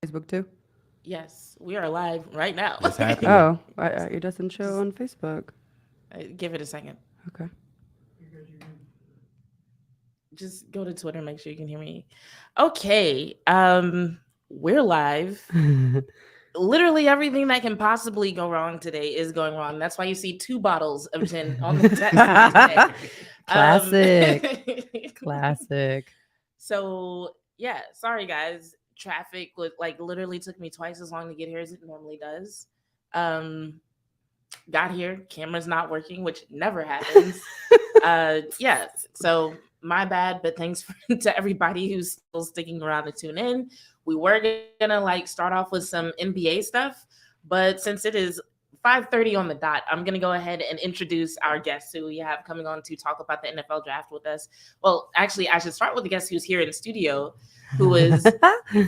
Facebook too? Yes, we are live right now. It's happening. Oh, it doesn't show Just on Facebook. give it a second. Okay. Just go to Twitter, make sure you can hear me. Okay. We're live. Literally everything that can possibly go wrong today is going wrong. That's why you see 2 bottles of gin on the desk today. Classic. Classic. So yeah, sorry guys. Traffic was like literally took me twice as long to get here as it normally does. Um, got here, camera's not working, which never happens. Yeah, so my bad, but thanks to everybody who's still sticking around to tune in. We were gonna like start off with some NBA stuff, but since it is 5:30 on the dot, I'm gonna go ahead and introduce our guests who we have coming on to talk about the NFL draft with us. Well, actually, I should start with the guest who's here in studio, who is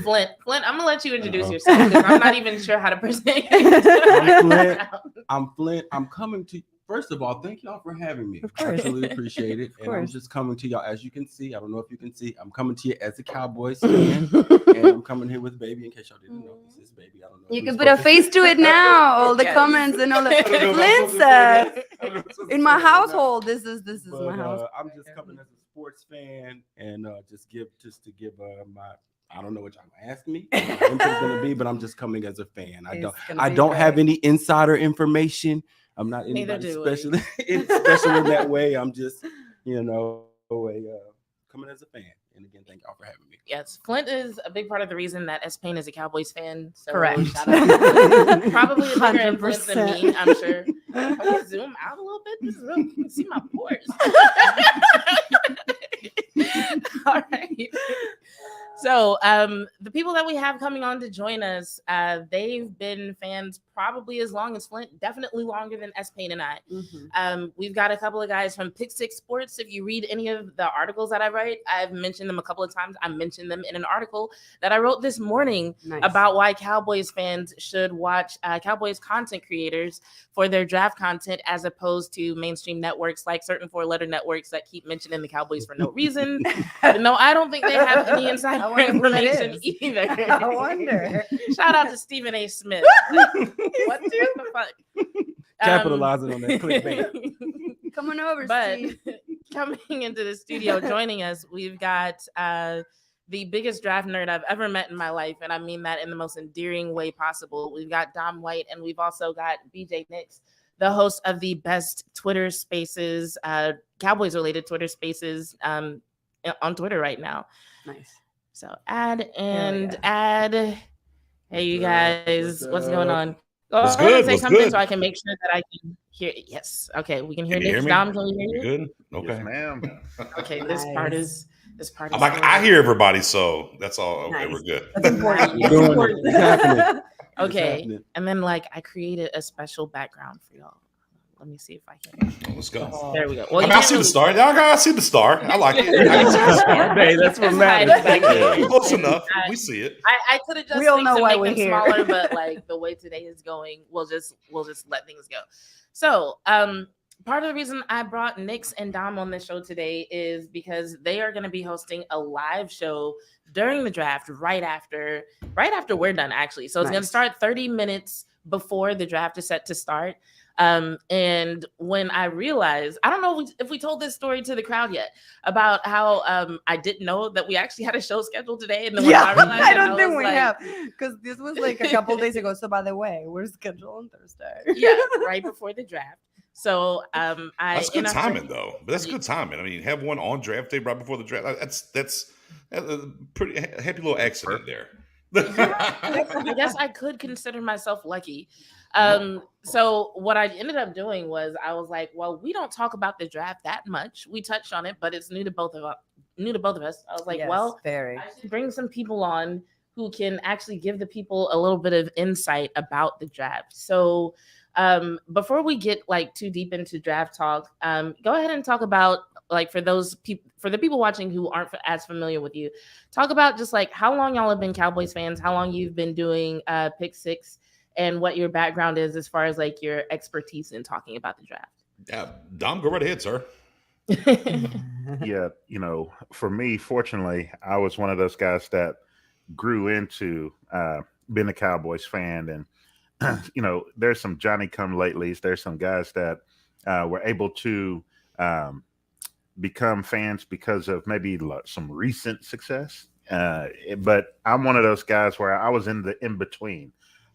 Flint. Flint, I'm gonna let you introduce yourself because I'm not even sure how to present you. I'm Flint. I'm Flint. I'm coming to. First of all, thank y'all for having me. Of course. I truly appreciate it. And I'm course. just coming to y'all, as you can see. I don't know if you can see. I'm coming to you as a Cowboys fan, and I'm coming here with Baby. In case y'all didn't know, this is Baby. I don't know. You can put a face to it now. All the Yes. comments and all the Flint says. In my household, this is my house. I'm just coming as a sports fan, and just to give my. I don't know what y'all gonna ask me. What my input's gonna be, but I'm just coming as a fan. I don't have any insider information. I'm not Neither anybody do special, special in that way. I'm just, coming as a fan. And again, thank y'all for having me. Yes, Flint is a big part of the reason that S. Payne is a Cowboys fan. So Correct. shout out to Flint. Probably a bigger influence than me, 100%. I'm sure. Can we zoom out a little bit? This is real. You can see my pores. All right. So the people that we have coming on to join us, they've been fans probably as long as Flint, definitely longer than S. Payne and I. We've got a couple of guys from Pick Six Sports. If you read any of the articles that I write, I've mentioned them a couple of times. I mentioned them in an article that I wrote this morning Nice. about why Cowboys fans should watch Cowboys content creators for their draft content as opposed to mainstream networks like certain 4-letter networks that keep mentioning the Cowboys for no reason. No, I don't think they have any insider wonder who that information is. either. I wonder. Shout out to Stephen A. Smith. What the fuck? Capitalizing on that clickbait. Coming over, But Steve. coming into the studio, joining us, we've got the biggest draft nerd I've ever met in my life, and I mean that in the most endearing way possible. We've got Dom White, and we've also got BJ Nix, the host of the best Twitter Spaces, Cowboys-related Twitter Spaces on Twitter right now. Nice. So add. What's Hey, you up? guys, what's going up? on? What's Go ahead and good? say What's something good? so I can make sure that I can hear. Yes. Okay, we can hear Can you hear Nick. me? Dom, can we hear You you? good? Okay. Yes, ma'am. Okay, this part is I'm like, I hear everybody, so that's all. Okay, Nice. we're good. That's important. We're doing it. It's happening. It's Okay, happening. and then like I created a special background for y'all. Let me see if I can. Let's go. There we go. I Well, mean, I see the star. Y'all gotta see the star. I like it. I can see the star. Hey, that's what Just matters. hide it back Yeah, there. close enough. We see it. I could have just We all things know to why make we're them here. smaller, but like the way today is going, we'll just let things go. So, part of the reason I brought Nix and Dom on the show today is because they are going to be hosting a live show during the draft right after we're done, actually. So it's going to Nice. start 30 minutes before the draft is set to start. And when I realized, I don't know if we told this story to the crowd yet about how I didn't know that we actually had a show scheduled today, and then when Yeah, I realized, I it, don't think was we like, have, because this was like a couple days ago. So by the way, we're scheduled on Thursday. Yeah, right before the draft. So I That's good in our- timing, though. But that's good timing. I mean, have one on draft day right before the draft. That's a pretty happy little accident there. I guess I could consider myself lucky. So what I ended up doing was I was like, well, we don't talk about the draft that much. We touched on it, but it's new to both of us. I was like, Yes, well, very. I should bring some people on who can actually give the people a little bit of insight about the draft. So before we get like too deep into draft talk, go ahead and talk about, like, for the people watching who aren't as familiar with you, talk about just like how long y'all have been Cowboys fans, how long you've been doing Pick Six, and what your background is as far as like your expertise in talking about the draft. Yeah, Dom, go right ahead, sir. Yeah, for me, fortunately, I was one of those guys that grew into being a Cowboys fan. And, there's some Johnny come latelys. There's some guys that were able to become fans because of maybe some recent success. But I'm one of those guys where I was in the in between.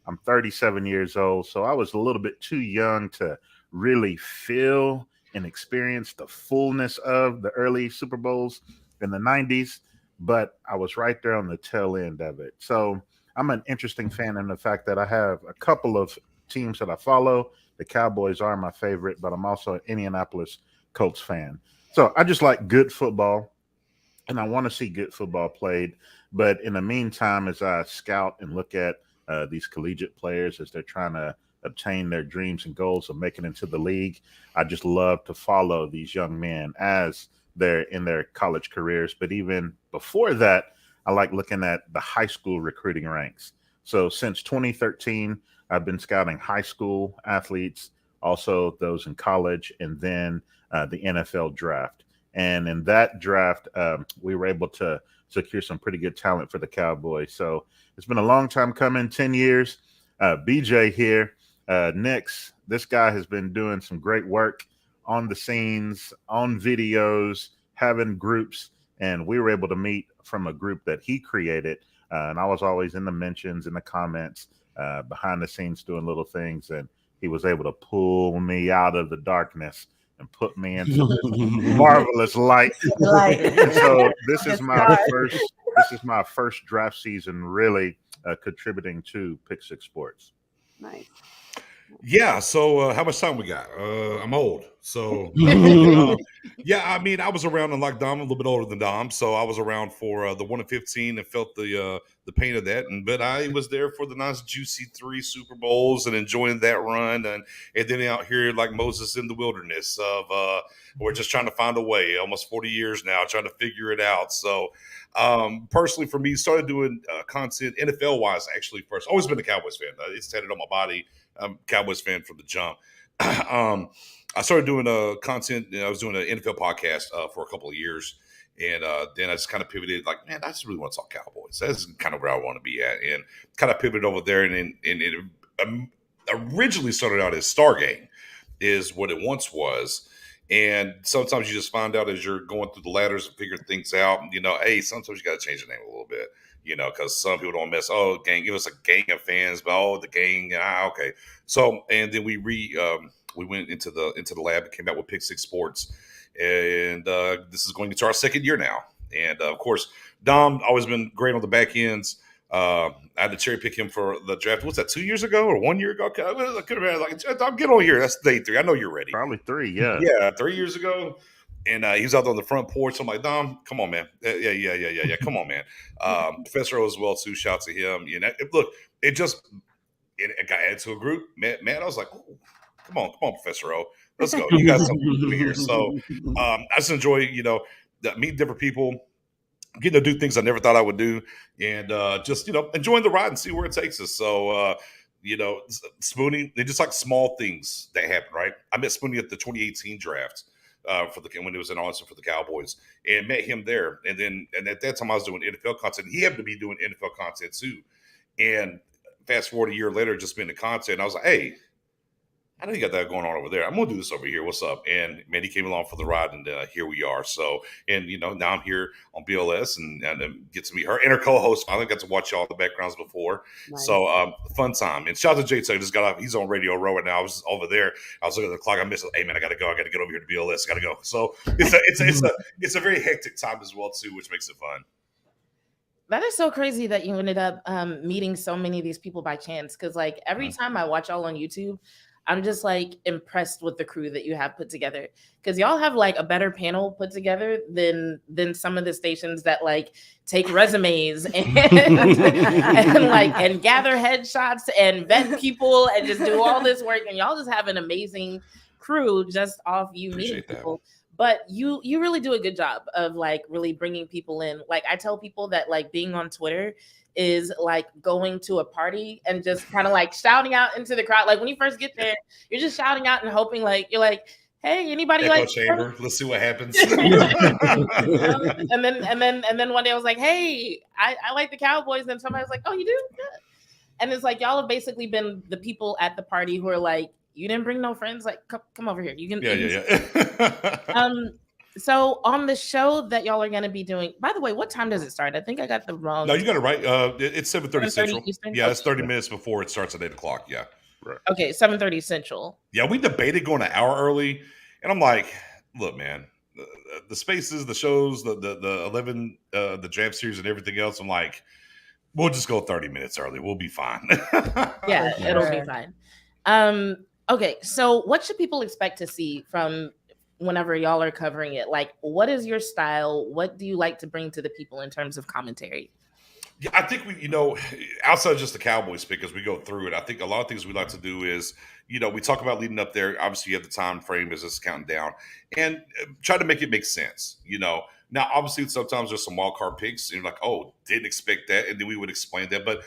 I'm 37 years old, so I was a little bit too young to really feel and experience the fullness of the early Super Bowls in the 90s, but I was right there on the tail end of it. So I'm an interesting fan in the fact that I have a couple of teams that I follow. The Cowboys are my favorite, but I'm also an Indianapolis Colts fan. So I just like good football, and I want to see good football played. But in the meantime, as I scout and look at these collegiate players as they're trying to obtain their dreams and goals of making it into the league, I just love to follow these young men as they're in their college careers. But even before that, I like looking at the high school recruiting ranks. So since 2013, I've been scouting high school athletes, also those in college, and then the NFL draft. And in that draft, we were able to secure some pretty good talent for the Cowboys. So it's been a long time coming, 10 years. BJ here, Nix, this guy has been doing some great work on the scenes, on videos, having groups, and we were able to meet from a group that he created. And I was always in the mentions, in the comments, behind the scenes doing little things, and he was able to pull me out of the darkness and put me into this marvelous light. And so this is my first draft season really contributing to Pick Six Sports. Nice. Yeah. So how much time we got? I'm old. So yeah, I mean, I was around and like Dom, a little bit older than Dom. So I was around for the 1 and 15 and felt the pain of that. But I was there for the nice juicy 3 Super Bowls and enjoying that run. And then out here like Moses in the wilderness of we're just trying to find a way, almost 40 years now, trying to figure it out. So personally for me, started doing content NFL wise, actually first. Always been a Cowboys fan. It's tatted on my body. I'm a Cowboys fan from the jump. I started doing content. I was doing an NFL podcast for a couple of years. And then I just kind of pivoted like, man, I just really want to talk Cowboys. That's kind of where I want to be at. And kind of pivoted over there. And it originally started out as Stargame is what it once was. And sometimes you just find out as you're going through the ladders and figuring things out, hey, sometimes you got to change the name a little bit. Because some people don't mess. Oh, gang, give us a gang of fans, but the gang. Okay. So, and then we went into the lab and came out with Pick Six Sports, and this is going into our second year now. And of course, Dom always been great on the back ends. I had to cherry pick him for the draft. What's that? 2 years ago or 1 year ago? I could have been like, Dom, get on here. That's day 3. I know you're ready. Probably 3. Yeah. Yeah, 3 years ago. And he was out there on the front porch. I'm like, Dom, come on, man. Yeah. Come on, man. Professor O as well, too. Shout to him. Look, it got added to a group. Man, I was like, oh, come on, Professor O. Let's go. You got something to do here. So I just enjoy, meeting different people, getting to do things I never thought I would do, and just, enjoying the ride and see where it takes us. So, Spoonie, they're just like small things that happen, right? I met Spoonie at the 2018 draft. When it was in Austin for the Cowboys, and met him there. And at that time I was doing NFL content. He happened to be doing NFL content too. And fast forward a year later, just being the content, I was like, hey, I know you got that going on over there. I'm going to do this over here. What's up? And man, he came along for the ride, and here we are. So, and now I'm here on BLS and get to meet her and her co-host. I got to watch all the backgrounds before. Nice. So fun time. And shout out to Jay. Just got off. He's on Radio Row right now. I was over there. I was looking at the clock. I missed it. Hey man, I got to go. I got to get over here to BLS. I got to go. So it's a very hectic time as well too, which makes it fun. That is so crazy that you ended up meeting so many of these people by chance. Because like every time I watch y'all on YouTube, I'm just like impressed with the crew that you have put together, because y'all have like a better panel put together than some of the stations that like take resumes and gather headshots and vet people and just do all this work. And y'all just have an amazing crew just off you meeting people. But you really do a good job of like really bringing people in. Like I tell people that like being on Twitter is like going to a party and just kind of like shouting out into the crowd. Like when you first get there, you're just shouting out and hoping like, you're like, hey, anybody Echo like chamber. Let's see what happens. and then one day I was like, hey, I like the Cowboys, and somebody was like, oh, you do? Yeah. And it's like y'all have basically been the people at the party who are like, you didn't bring no friends, like come over here. You can Yeah. So on the show that y'all are going to be doing, by the way, what time does it start? I think I got the wrong. No, you got it right. It's 7:30 Central. Eastern? Yeah, it's 30 minutes before it starts at 8 o'clock. Yeah. Right. Okay, 7:30 Central. Yeah, we debated going an hour early, and I'm like, look, man, the spaces, the shows, the 11, the draft series, and everything else. I'm like, we'll just go 30 minutes early. We'll be fine. Yeah, it'll be fine. Okay, so what should people expect to see from whenever y'all are covering it? Like, what is your style? What do you like to bring to the people in terms of commentary? Yeah, I think we, outside of just the Cowboys pick, as we go through it, I think a lot of things we like to do is, we talk about leading up there. Obviously, you have the time frame as it's counting down, and try to make it make sense. Now, obviously, sometimes there's some wild card picks, and you're like, oh, didn't expect that, and then we would explain that. But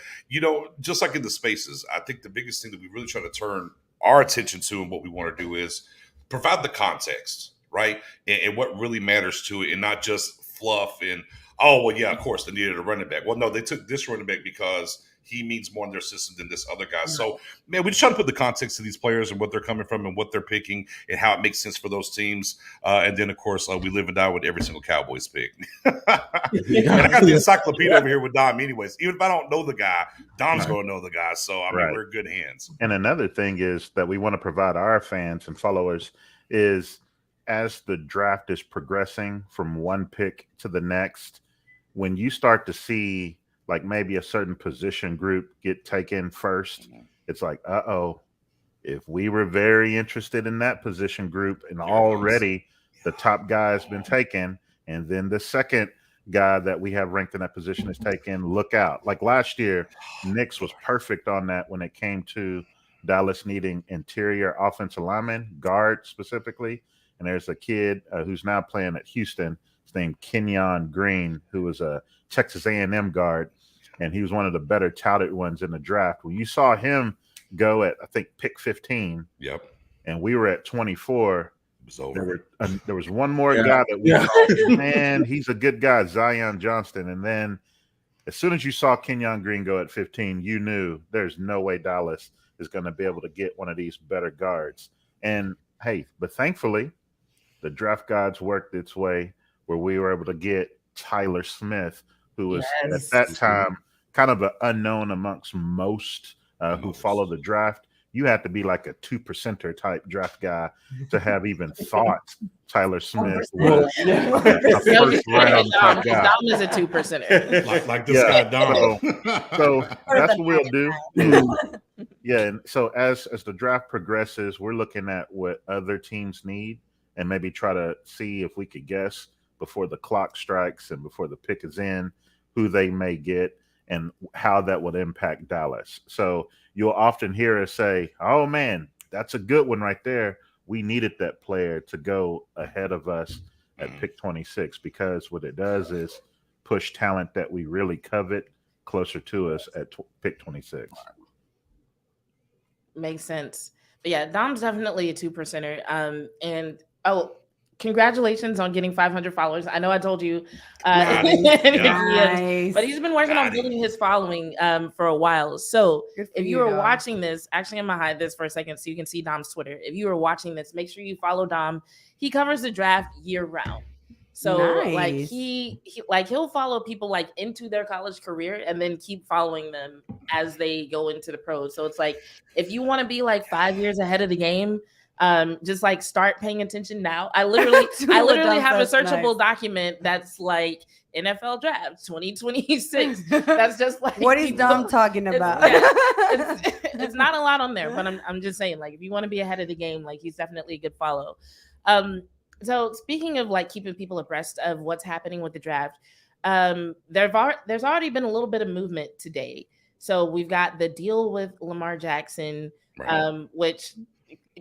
just like in the spaces, I think the biggest thing that we really try to turn our attention to and what we want to do is provide the context, right, and what really matters to it, and not just fluff and, oh, well, yeah, of course, they needed a running back. Well, no, they took this running back because he means more in their system than this other guy. So, man, we just try to put the context to these players and what they're coming from and what they're picking and how it makes sense for those teams. And then, of course, we live and die with every single Cowboys pick. And I got the encyclopedia over here with Dom anyways. Even if I don't know the guy, Dom's going to know the guy. So, I mean, we're in good hands. And another thing is that we want to provide our fans and followers is as the draft is progressing from one pick to the next, when you start to see like maybe a certain position group get taken first, it's like, if we were very interested in that position group and already the top guy has been taken, and then the second guy that we have ranked in that position is taken, look out. Like last year, Knicks was perfect on that when it came to Dallas needing interior offensive linemen, guard specifically. And there's a kid who's now playing at Houston. His name Kenyon Green, who was a Texas A&M guard, and he was one of the better touted ones in the draft. When you saw him go at, I think, pick 15, and we were at 24, it was over. There was one more guy that we thought, man, he's a good guy, Zion Johnston. And then as soon as you saw Kenyon Green go at 15, you knew there's no way Dallas is going to be able to get one of these better guards. And, hey, but thankfully, the draft gods worked its way where we were able to get Tyler Smith, who was at that time kind of an unknown amongst most who follow the draft. You had to be like a 2%er type draft guy to have even thought Tyler Smith was a first round type guy. Dom is a 2%er. like this guy, Dom. So that's what we'll do. And so as the draft progresses, we're looking at what other teams need and maybe try to see if we could guess before the clock strikes and before the pick is in, who they may get and how that would impact Dallas. So you'll often hear us say, oh, man, that's a good one right there. We needed that player to go ahead of us at pick 26, because what it does is push talent that we really covet closer to us at pick 26. Makes sense. But yeah, Dom's definitely a 2%er. And congratulations on getting 500 followers. I know I told you, nice. But he's been working on building his following for a while. So if you are watching this, actually, I'm gonna hide this for a second so you can see Dom's Twitter. If you are watching this, make sure you follow Dom. He covers the draft year round. So like he'll follow people like into their college career and then keep following them as they go into the pros. So it's like if you want to be like 5 years ahead of the game, just like start paying attention now. I literally have a searchable document that's like NFL draft 2026. That's just like what is Dom talking about? It's not a lot on there, but I'm just saying, like, if you want to be ahead of the game, like he's definitely a good follow. So speaking of like keeping people abreast of what's happening with the draft, there's already been a little bit of movement today. So we've got the deal with Lamar Jackson, which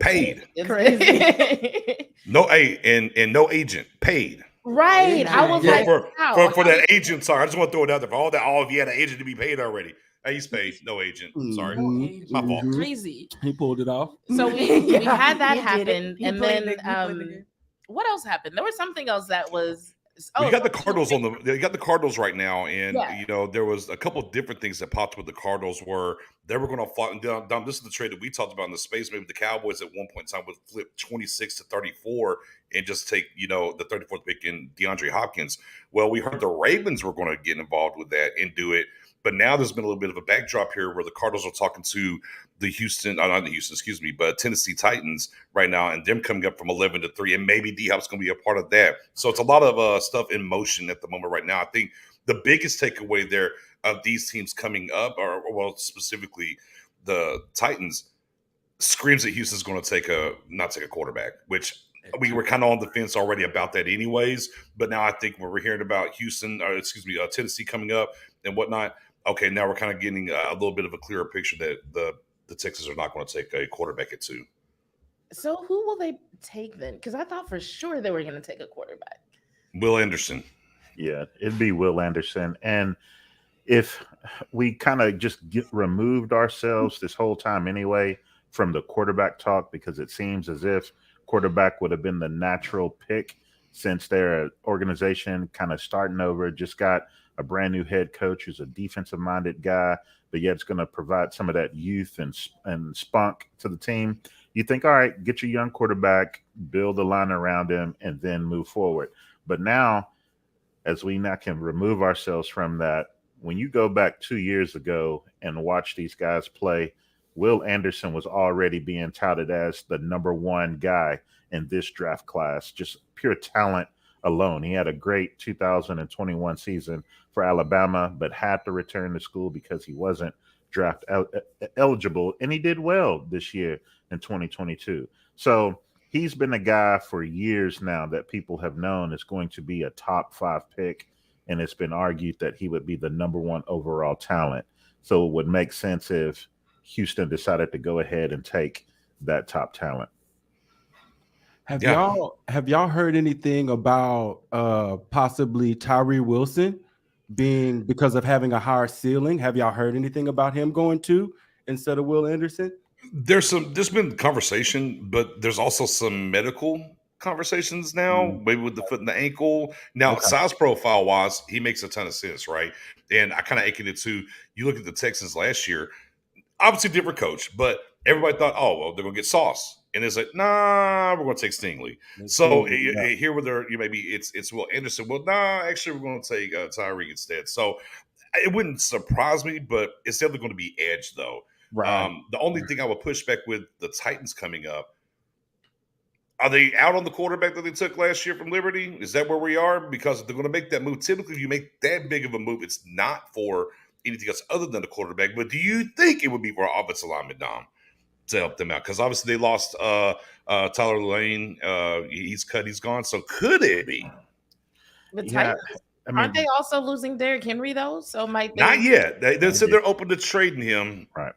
paid. Crazy. No agent paid. Right. I was like, for that agent. Sorry, I just want to throw it out there for all that. Oh, if you had an agent to be paid already. Hey, he's paid, no agent. Sorry, Mhm, my fault. mhm. Crazy. He pulled it off. So we had that He did it. happen, He and played then the game. what else happened? There was something else that was. Well, you got the something Cardinals on big. the. You got the Cardinals right now, and Yeah. there was a couple of different things that popped with the Cardinals. Where they were going to fly. And Dom, this is the trade that we talked about in the space. Maybe the Cowboys at one point in time would flip 26 to 34 and just take the 34th pick in DeAndre Hopkins. Well, we heard the Ravens were going to get involved with that and do it, but now there's been a little bit of a backdrop here where the Cardinals are talking to not the Houston, excuse me, but Tennessee Titans right now, and them coming up from 11 to 3, and maybe D-Hop's going to be a part of that. So it's a lot of stuff in motion at the moment right now. I think the biggest takeaway there of these teams coming up, or well, specifically the Titans, screams that Houston's going to not take a quarterback, which we were kind of on the fence already about that anyways. But now I think when we're hearing about Tennessee coming up and whatnot, okay, now we're kind of getting a little bit of a clearer picture that the Texans are not going to take a quarterback at 2. So who will they take then? Because I thought for sure they were going to take a quarterback. Will Anderson. Yeah, it'd be Will Anderson. And if we kind of just removed ourselves this whole time anyway from the quarterback talk, because it seems as if quarterback would have been the natural pick since their organization kind of starting over, just got a brand new head coach who's a defensive minded guy, but yet it's going to provide some of that youth and spunk to the team. You think, all right, get your young quarterback, build a line around him, and then move forward. But now, as we now can remove ourselves from that, when you go back 2 years ago and watch these guys play, Will Anderson was already being touted as the number one guy in this draft class, just pure talent alone. He had a great 2021 season for Alabama, but had to return to school because he wasn't draft eligible, and he did well this year in 2022. So he's been a guy for years now that people have known is going to be a top 5 pick, and it's been argued that he would be the number 1 overall talent. So it would make sense if Houston decided to go ahead and take that top talent. Have y'all heard anything about possibly Tyree Wilson being, because of having a higher ceiling? Have y'all heard anything about him going to instead of Will Anderson? There's been conversation, but there's also some medical conversations now, maybe with the foot and the ankle. Now, size profile wise, he makes a ton of sense, right? And I kind of akin it to, you look at the Texans last year, obviously different coach, but everybody thought, oh, well, they're going to get Sauce. And it's like, nah, we're going to take Stingley. So here with maybe it's Will Anderson. Well, nah, actually, we're going to take Tyree instead. So it wouldn't surprise me, but it's definitely going to be edge, though. Right. The only thing I would push back with the Titans coming up, are they out on the quarterback that they took last year from Liberty? Is that where we are? Because if they're going to make that move, typically if you make that big of a move, it's not for anything else other than the quarterback. But do you think it would be for offensive lineman, Dom, to help them out? Because obviously they lost Tyler Lane. He's cut. He's gone. So could it be? The Titans? Aren't they also losing Derrick Henry, though? So might they? Not yet. They said they're open to trading him. Right.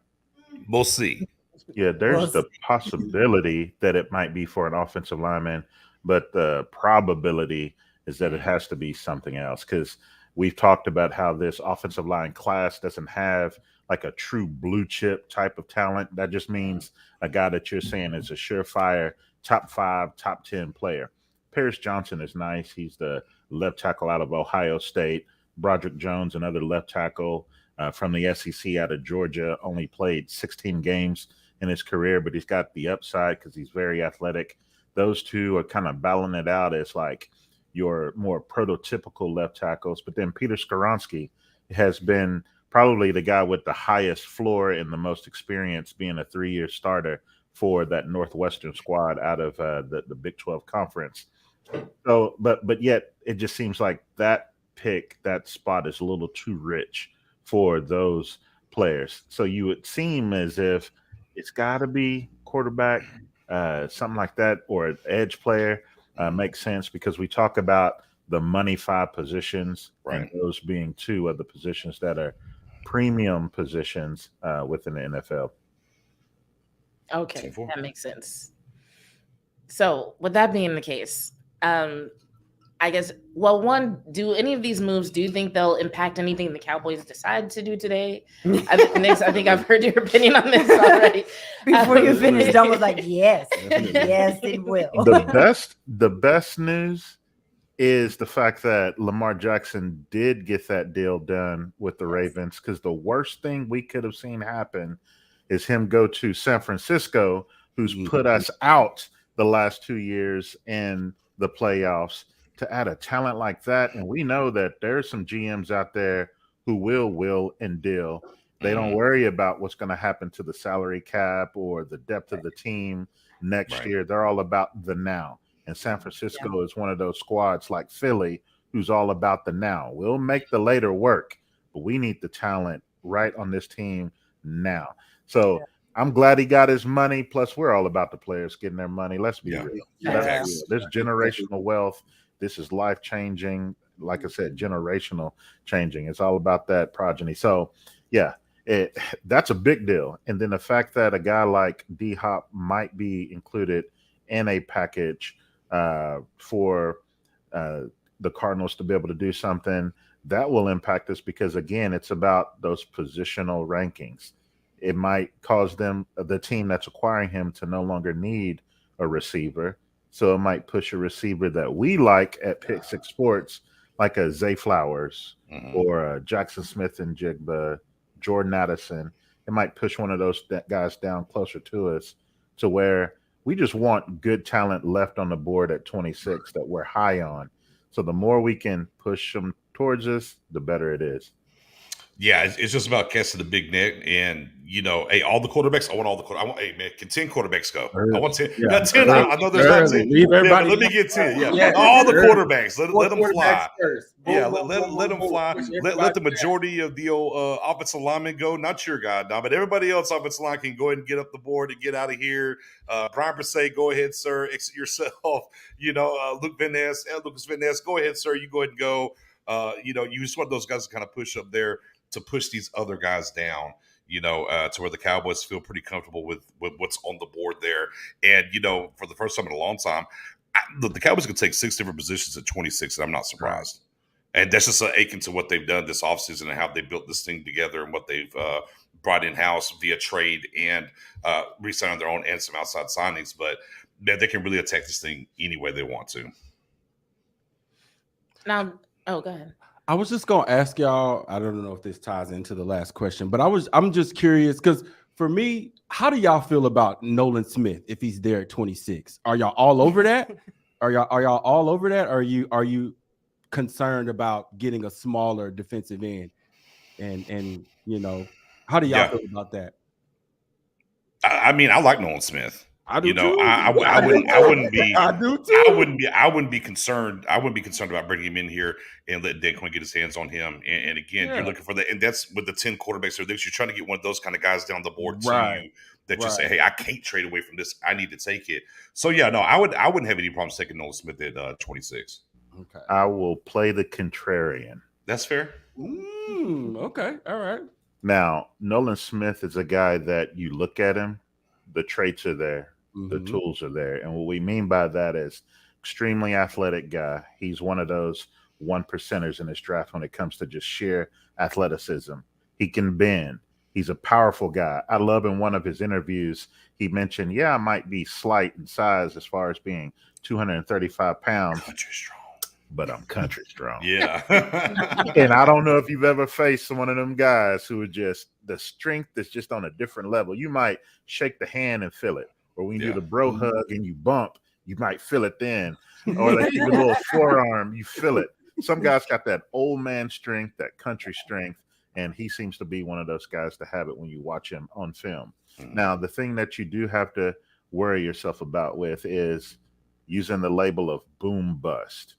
We'll see. Yeah, there's the possibility that it might be for an offensive lineman, but the probability is that it has to be something else, because we've talked about how this offensive line class doesn't have like a true blue chip type of talent. That just means a guy that you're saying is a surefire top 5, top 10 player. Paris Johnson is nice. He's the left tackle out of Ohio State. Broderick Jones, another left tackle from the SEC out of Georgia, only played 16 games in his career, but he's got the upside because he's very athletic. Those two are kind of battling it out as like your more prototypical left tackles. But then Peter Skoronski has been probably the guy with the highest floor and the most experience, being a 3-year starter for that Northwestern squad out of the Big 12 conference. So, but yet it just seems like that spot is a little too rich for those players. So you would seem as if it's got to be quarterback, something like that, or an edge player makes sense, because we talk about the money 5 positions, right, and those being 2 of the positions that are premium positions within the NFL. Okay, that makes sense. So with that being the case, I I guess, well, one, do any of these moves, do you think they'll impact anything the Cowboys decide to do today? Nick, I think I've heard your opinion on this already. Before you finished, I was like, yes, yes, it will. The best news is the fact that Lamar Jackson did get that deal done with the Ravens, because the worst thing we could have seen happen is him go to San Francisco, who's put us out the last 2 years in the playoffs, to add a talent like that. And we know that there's some GMs out there who will and deal. They don't worry about what's going to happen to the salary cap or the depth of the team next year. They're all about the now. And San Francisco is one of those squads like Philly, who's all about the now. We'll make the later work, but we need the talent right on this team now. So I'm glad he got his money. Plus, we're all about the players getting their money. Let's be real. Let's be real. This generational wealth. This is life-changing. Like I said, generational changing. It's all about that progeny. So, yeah, that's a big deal. And then the fact that a guy like D-Hop might be included in a package for the Cardinals to be able to do something, that will impact us, because, again, it's about those positional rankings. It might cause the team that's acquiring him, to no longer need a receiver. So it might push a receiver that we like at Pick Six Sports, like a Zay Flowers or a Jackson Smith and Jigba, Jordan Addison. It might push one of those guys down closer to us, to where we just want good talent left on the board at 26 that we're high on. So the more we can push them towards us, the better it is. Yeah, it's just about casting the big net, and hey, all the quarterbacks. I want all the quarterbacks. I want, hey man, can 10 quarterbacks go? I want 10. Yeah. Got 10. I know there's not 10. Leave everybody. Let me get 10. Yeah, Yeah. all the quarterbacks. Let them fly. First. Yeah, let them fly. Let the majority of the offensive linemen go. Not your guy, Don, but everybody else offensive line can go ahead and get up the board and get out of here. Brian Brisset, go ahead, sir. Exit yourself. Lucas Van Ness, go ahead, sir. You go ahead and go. You just want those guys to kind of push up there, to push these other guys down, to where the Cowboys feel pretty comfortable with what's on the board there. And, for the first time in a long time, the Cowboys could take 6 different positions at 26, and I'm not surprised. And that's just akin to what they've done this offseason and how they built this thing together, and what they've brought in-house via trade and re-signing their own and some outside signings. But they can really attack this thing any way they want to. Now, go ahead. I was just gonna ask y'all, I don't know if this ties into the last question, but I'm just curious, because for me, how do y'all feel about Nolan Smith if he's there at 26? Are y'all all over that? Are y'all all over that? Or are you concerned about getting a smaller defensive end? And how do y'all feel about that? I mean, I like Nolan Smith. I do too. I wouldn't be. I do too. I wouldn't be concerned. I wouldn't be concerned about bringing him in here and letting Dan Quinn get his hands on him. And again, you're looking for that, and that's with the 10 quarterbacks. You're trying to get one of those kind of guys down the board to you that you say, "Hey, I can't trade away from this. I need to take it." So I wouldn't have any problems taking Nolan Smith at 26. Okay. I will play the contrarian. That's fair. Okay. All right. Now, Nolan Smith is a guy that you look at him, the traits are there. The tools are there. And what we mean by that is extremely athletic guy. He's one of those 1%ers in this draft when it comes to just sheer athleticism. He can bend. He's a powerful guy. I love in one of his interviews, he mentioned, I might be slight in size as far as being 235 pounds. Country strong. But I'm country strong. Yeah. And I don't know if you've ever faced one of them guys who are just, the strength is just on a different level. You might shake the hand and feel it. Or when you do the bro hug and you bump, you might feel it then. Or like your little forearm, you feel it. Some guys got that old man strength, that country strength, and he seems to be one of those guys to have it when you watch him on film. Now, the thing that you do have to worry yourself about with is using the label of boom bust,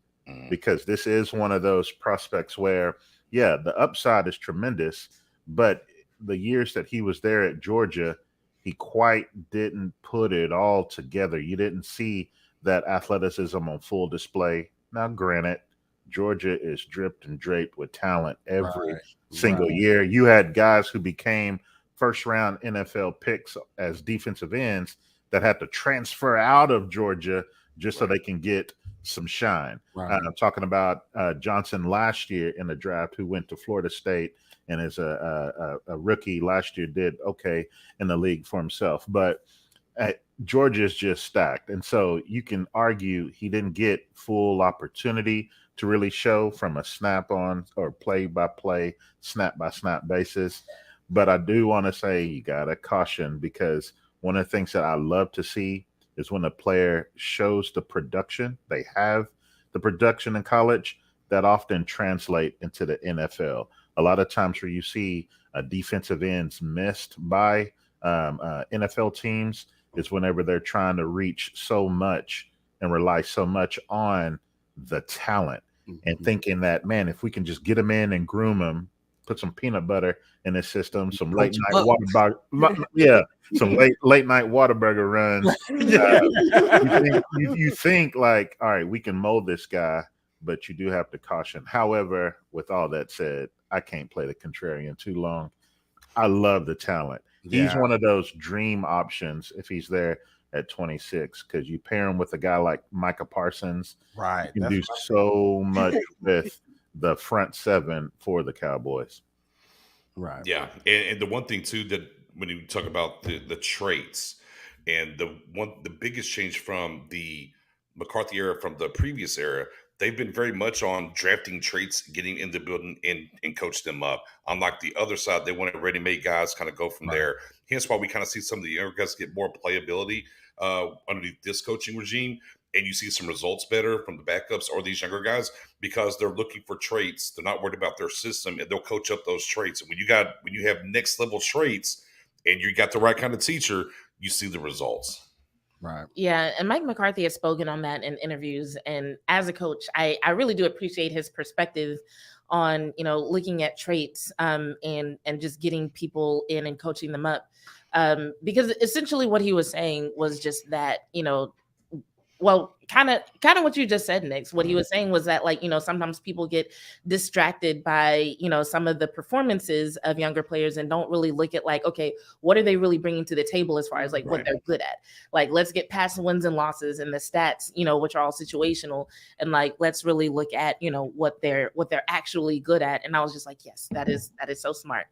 because this is one of those prospects where, the upside is tremendous, but the years that he was there at Georgia, he quite didn't put it all together. You didn't see that athleticism on full display. Now, granted, Georgia is dripped and draped with talent every single year. You had guys who became first-round NFL picks as defensive ends that had to transfer out of Georgia just so they can get some shine. Right. I'm talking about Johnson last year in the draft, who went to Florida State and as a rookie last year did okay in the league for himself. But Georgia's just stacked. And so you can argue he didn't get full opportunity to really show from a snap on or play by play, snap by snap basis. But I do want to say you got to caution, because one of the things that I love to see is when a player shows the production, they have the production in college that often translate into the NFL. A lot of times where you see defensive ends missed by NFL teams is whenever they're trying to reach so much and rely so much on the talent and thinking that, man, if we can just get them in and groom them, put some peanut butter in his system, some late night Whataburger, some late night Whataburger runs. You think like, all right, we can mold this guy, but you do have to caution. However, with all that said, I can't play the contrarian too long. I love the talent. He's one of those dream options if he's there at 26, because you pair him with a guy like Micah Parsons. Right. You can do so much with the front seven for the Cowboys. Right. Yeah. And the one thing too, that when you talk about the traits, and the biggest change from the McCarthy era from the previous era, they've been very much on drafting traits, getting in the building and coach them up. Unlike the other side, they wanted ready-made guys kind of go from there. Hence why we kind of see some of the younger guys get more playability underneath this coaching regime. And you see some results better from the backups or these younger guys, because they're looking for traits. They're not worried about their system, and they'll coach up those traits. And when you have next level traits and you got the right kind of teacher, you see the results. Right. Yeah, and Mike McCarthy has spoken on that in interviews. And as a coach, I really do appreciate his perspective on, looking at traits and just getting people in and coaching them up. Because essentially what he was saying was just that, well, kind of what you just said, Nix. What he was saying was that, sometimes people get distracted by, some of the performances of younger players and don't really look at okay, what are they really bringing to the table as far as what they're good at? Let's get past the wins and losses and the stats, which are all situational, and let's really look at, what they're actually good at. And I was just like, yes, that is so smart.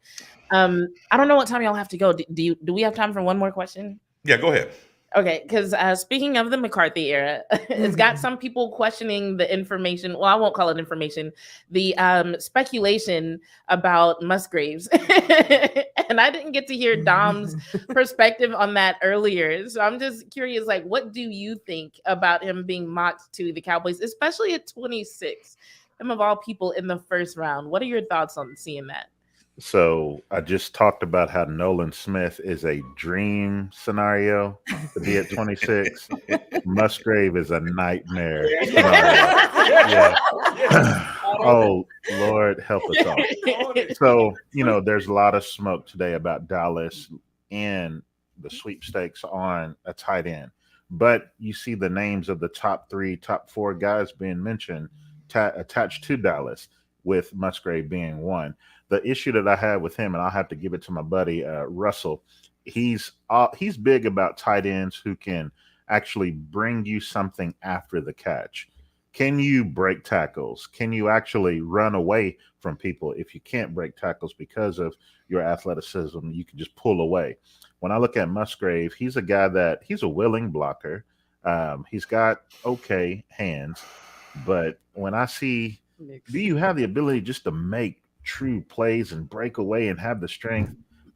I don't know what time y'all have to go. Do we have time for one more question? Yeah, go ahead. Okay, because speaking of the McCarthy era, it's got some people questioning the information. Well, I won't call it information. The speculation about Musgraves. And I didn't get to hear Dom's perspective on that earlier. So I'm just curious, what do you think about him being mocked to the Cowboys, especially at 26? Him of all people in the first round. What are your thoughts on seeing that? So I just talked about how Nolan Smith is a dream scenario to be at 26. Musgrave is a nightmare scenario. Yeah. Oh, Lord, help us all. So, there's a lot of smoke today about Dallas and the sweepstakes on a tight end. But you see the names of the top 3, top 4 guys being mentioned attached to Dallas, with Musgrave being one. The issue that I have with him, and I'll have to give it to my buddy Russell, he's big about tight ends who can actually bring you something after the catch. Can you break tackles? Can you actually run away from people? If you can't break tackles because of your athleticism, you can just pull away. When I look at Musgrave, he's a guy that he's a willing blocker. He's got okay hands, but when I see, do you have the ability just to make true plays and break away and have the strength?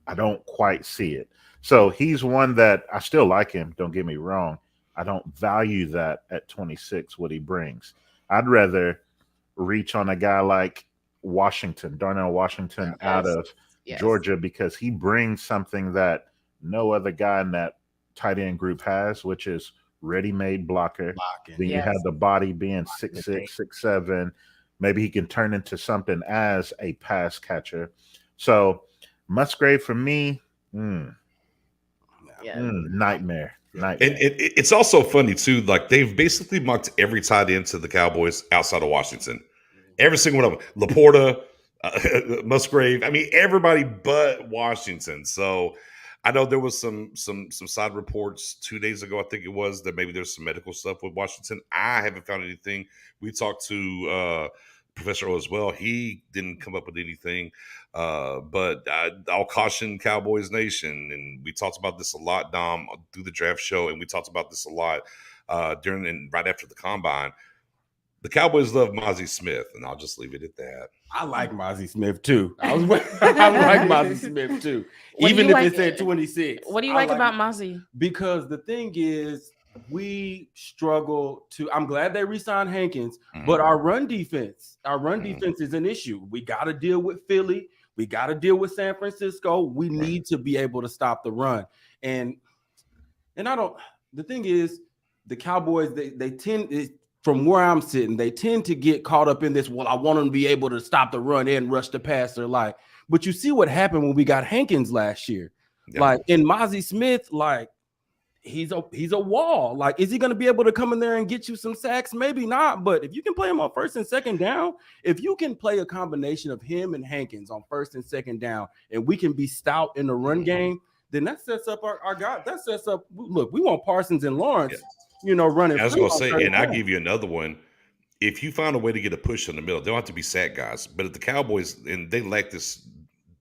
I don't quite see it. So he's one that I still like him. Don't get me wrong. I don't value that at 26, what he brings. I'd rather reach on a guy like Washington, Darnell Washington, out of Georgia, because he brings something that no other guy in that tight end group has, which is ready-made blocker. Then you have the body being 6'6", 6'7". Maybe he can turn into something as a pass catcher. So Musgrave for me, nightmare. And it's also funny too. They've basically mocked every tight end to the Cowboys outside of Washington. Every single one of them. Laporta, Musgrave. I mean, everybody but Washington. So I know there was some side reports 2 days ago, I think it was, that maybe there's some medical stuff with Washington. I haven't found anything. We talked to Professor O as well. He didn't come up with anything. But I'll caution Cowboys Nation, and we talked about this a lot, Dom, through the draft show, and we talked about this a lot during and right after the combine. The Cowboys love Mozzie Smith, and I'll just leave it at that. I like Mozzie Smith too. I like Mozzie Smith too. Even if it said 26. What do you like about Mozzie? Because the thing is, we struggle to. I'm glad they re-signed Hankins, but our run defense is an issue. We got to deal with Philly. We got to deal with San Francisco. We need to be able to stop the run. And I don't. The thing is, the Cowboys they tend. From where I'm sitting, they tend to get caught up in this. Well, I want them to be able to stop the run and rush the passer. But you see what happened when we got Hankins last year. Yeah. In Mozzie Smith, he's a wall. Is he going to be able to come in there and get you some sacks? Maybe not. But if you can play him on first and second down, if you can play a combination of him and Hankins on first and second down, and we can be stout in the run game, then that sets up our guy. That sets up. Look, we want Parsons and Lawrence. Yeah. Running. I was going to say, and I'll give you another one. If you find a way to get a push in the middle, they don't have to be sack guys. But at the Cowboys, and they lacked this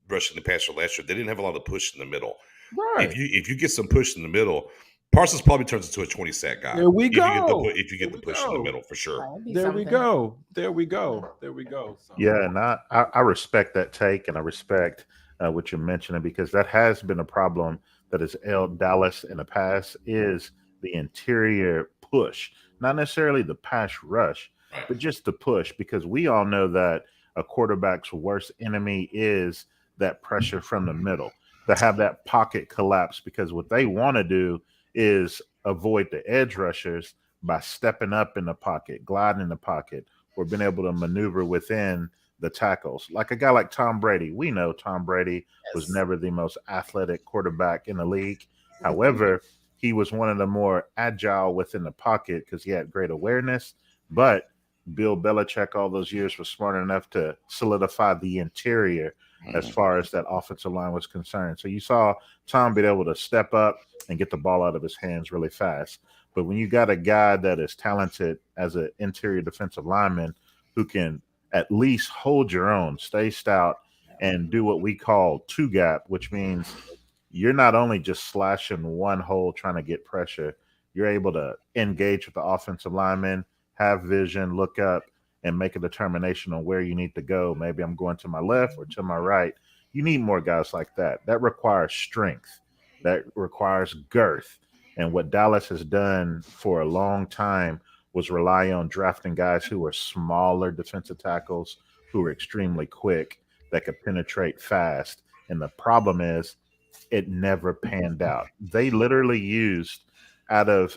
rushing the passer last year, they didn't have a lot of push in the middle. Right. If you get some push in the middle, Parsons probably turns into a 20 sack guy. There we go. If you get the push in the middle, for sure. There we go. So. Yeah, and I respect that take, and I respect what you're mentioning, because that has been a problem that has ailed Dallas in the past, is the interior push, not necessarily the pass rush, but just the push, because we all know that a quarterback's worst enemy is that pressure from the middle, to have that pocket collapse, because what they want to do is avoid the edge rushers by stepping up in the pocket, gliding in the pocket, or being able to maneuver within the tackles. Like a guy like Tom Brady, we know Tom Brady was never the most athletic quarterback in the league. However, he was one of the more agile within the pocket because he had great awareness. But Bill Belichick all those years was smart enough to solidify the interior as far as that offensive line was concerned. So you saw Tom be able to step up and get the ball out of his hands really fast. But when you got a guy that is talented as an interior defensive lineman who can at least hold your own, stay stout, and do what we call two gap, which means you're not only just slashing one hole trying to get pressure, you're able to engage with the offensive lineman, have vision, look up, and make a determination on where you need to go. Maybe I'm going to my left or to my right. You need more guys like that. That requires strength. That requires girth. And what Dallas has done for a long time was rely on drafting guys who are smaller defensive tackles, who are extremely quick, that could penetrate fast. And the problem is, it never panned out. They literally used,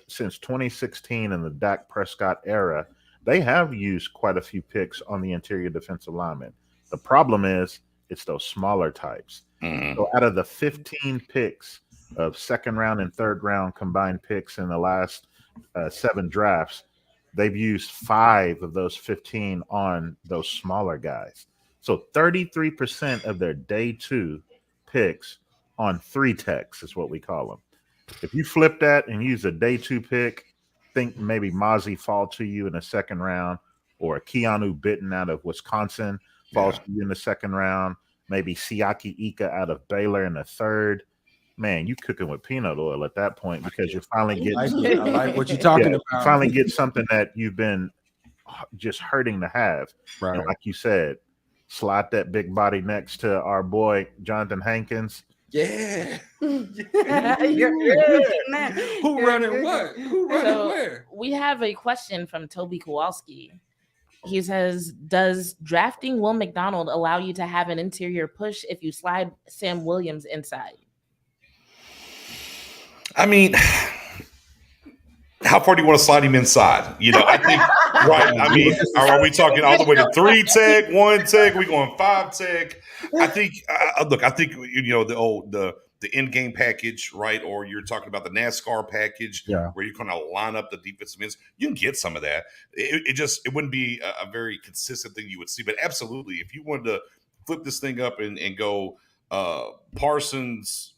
since 2016 in the Dak Prescott era, they have used quite a few picks on the interior defensive linemen. The problem is, it's those smaller types. So out of the 15 picks of second round and third round combined picks in the last 7 drafts, they've used 5 of those 15 on those smaller guys. So 33% of their day 2 picks on 3 techs is what we call them. If you flip that and use a day 2 pick, think maybe Mozzie fall to you in the second round, or a Keanu Bitten out of Wisconsin falls to you in the second round, maybe Siaki Ika out of Baylor in the third. Man, you cooking with peanut oil at that point, because you're finally getting. I like what you're talking about. You finally get something that you've been just hurting to have. Right. And like you said, slide that big body next to our boy Jonathan Hankins. Yeah. You're Who running what? Who running where? We have a question from Toby Kowalski. He says, does drafting Will McDonald allow you to have an interior push if you slide Sam Williams inside? I mean, how far do you want to slide him inside? I think, right. I mean, are we talking all the way to 3 tech, 1 tech? We going 5 tech? I think, the in-game package, right? Or you're talking about the NASCAR package, where you're going to line up the defensive ends. You can get some of that. It wouldn't be a very consistent thing you would see, but absolutely, if you wanted to flip this thing up and go Parsons,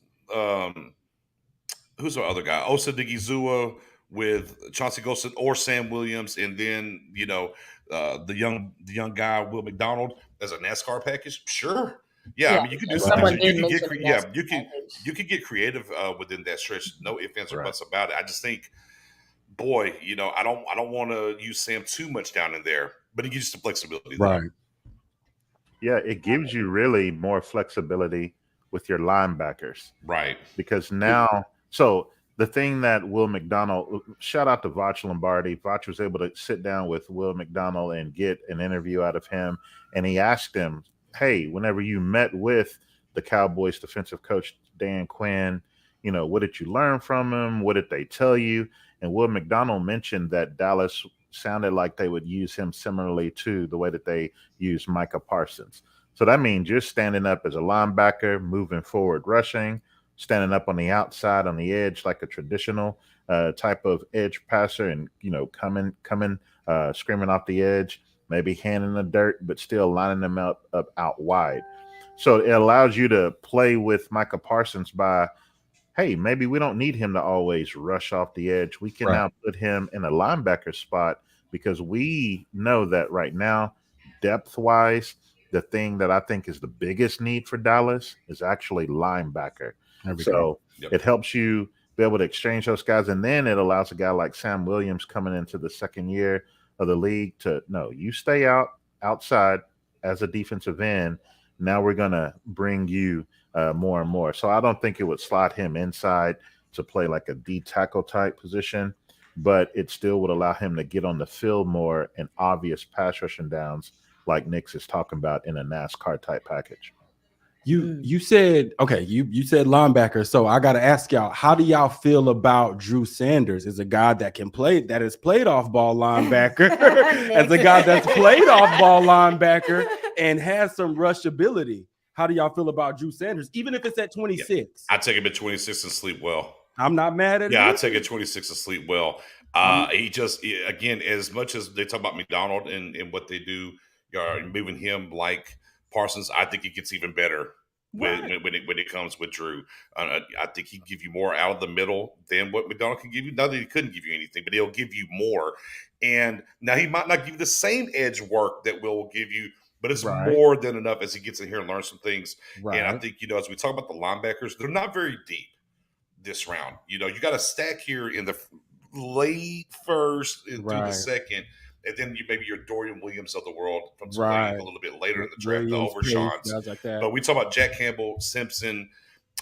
who's our other guy? Osa Digizua with Chauncey Golston or Sam Williams, and then the young guy Will McDonald as a NASCAR package. Sure, yeah. I mean, you can do and something. someone You did can get mention the yeah, NASCAR you package. can get creative within that stretch. No ifs, ands, or Right. buts about it. I just think, boy, I don't want to use Sam too much down in there, but it gives you some flexibility. though. Right. Yeah, it gives you really more flexibility with your linebackers Right. because now, so the thing that Will McDonald, shout out to Voch Lombardi. Voch was able to sit down with Will McDonald and get an interview out of him. And he asked him, hey, whenever you met with the Cowboys defensive coach, Dan Quinn, what did you learn from him? What did they tell you? And Will McDonald mentioned that Dallas sounded like they would use him similarly to the way that they use Micah Parsons. So that means you're standing up as a linebacker, moving forward, rushing, standing up on the outside, on the edge, like a traditional type of edge passer, and coming, screaming off the edge, maybe hand in the dirt, but still lining them up out wide. So it allows you to play with Micah Parsons by, hey, maybe we don't need him to always rush off the edge. We can now put him in a linebacker spot because we know that right now, depth-wise, the thing that I think is the biggest need for Dallas is actually linebacker. So it helps you be able to exchange those guys. And then it allows a guy like Sam Williams coming into the second year of the league to, no, you stay outside as a defensive end. Now we're going to bring you more and more. So I don't think it would slot him inside to play like a D tackle type position, but it still would allow him to get on the field more in obvious pass rushing downs like Nick's is talking about in a NASCAR type package. You said, okay, you said linebacker. So I got to ask y'all, how do y'all feel about Drew Sanders as a guy that has played off ball linebacker, as a guy that's played off ball linebacker and has some rush ability? How do y'all feel about Drew Sanders, even if it's at 26? Yeah. I take him at 26 and sleep well. I'm not mad at it. Yeah, I take it 26 and sleep well. Again, as much as they talk about McDonald and what they do, moving him like Parsons, I think it gets even better when it comes with Drew. I think he can give you more out of the middle than what McDonald can give you. Not that he couldn't give you anything, but he'll give you more. And now he might not give you the same edge work that Will give you, but it's more than enough as he gets in here and learns some things. Right. And I think, as we talk about the linebackers, they're not very deep this round. You got a stack here in the late first and through the second, and then maybe your Dorian Williams of the world comes playing a little bit later in the draft, the Overshons. Like that. But we talk about Jack Campbell, Simpson,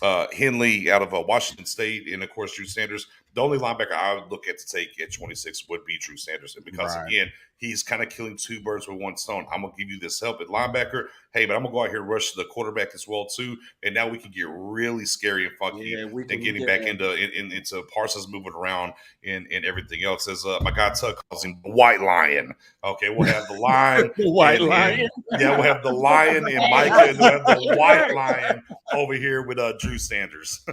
Henley out of Washington State, and of course Drew Sanders. The only linebacker I would look at to take at 26 would be Drew Sanders, because again, he's kind of killing two birds with one stone. I'm gonna give you this help at linebacker, hey, but I'm gonna go out here and rush the quarterback as well too, and now we can get really scary and funky and getting back into Parsons moving around and everything else. As my guy Tuck calls him, the White Lion. Okay, we'll have the Lion, the White Lion. Yeah, we'll have the Lion and Micah, and we'll have the White Lion over here with Drew Sanders.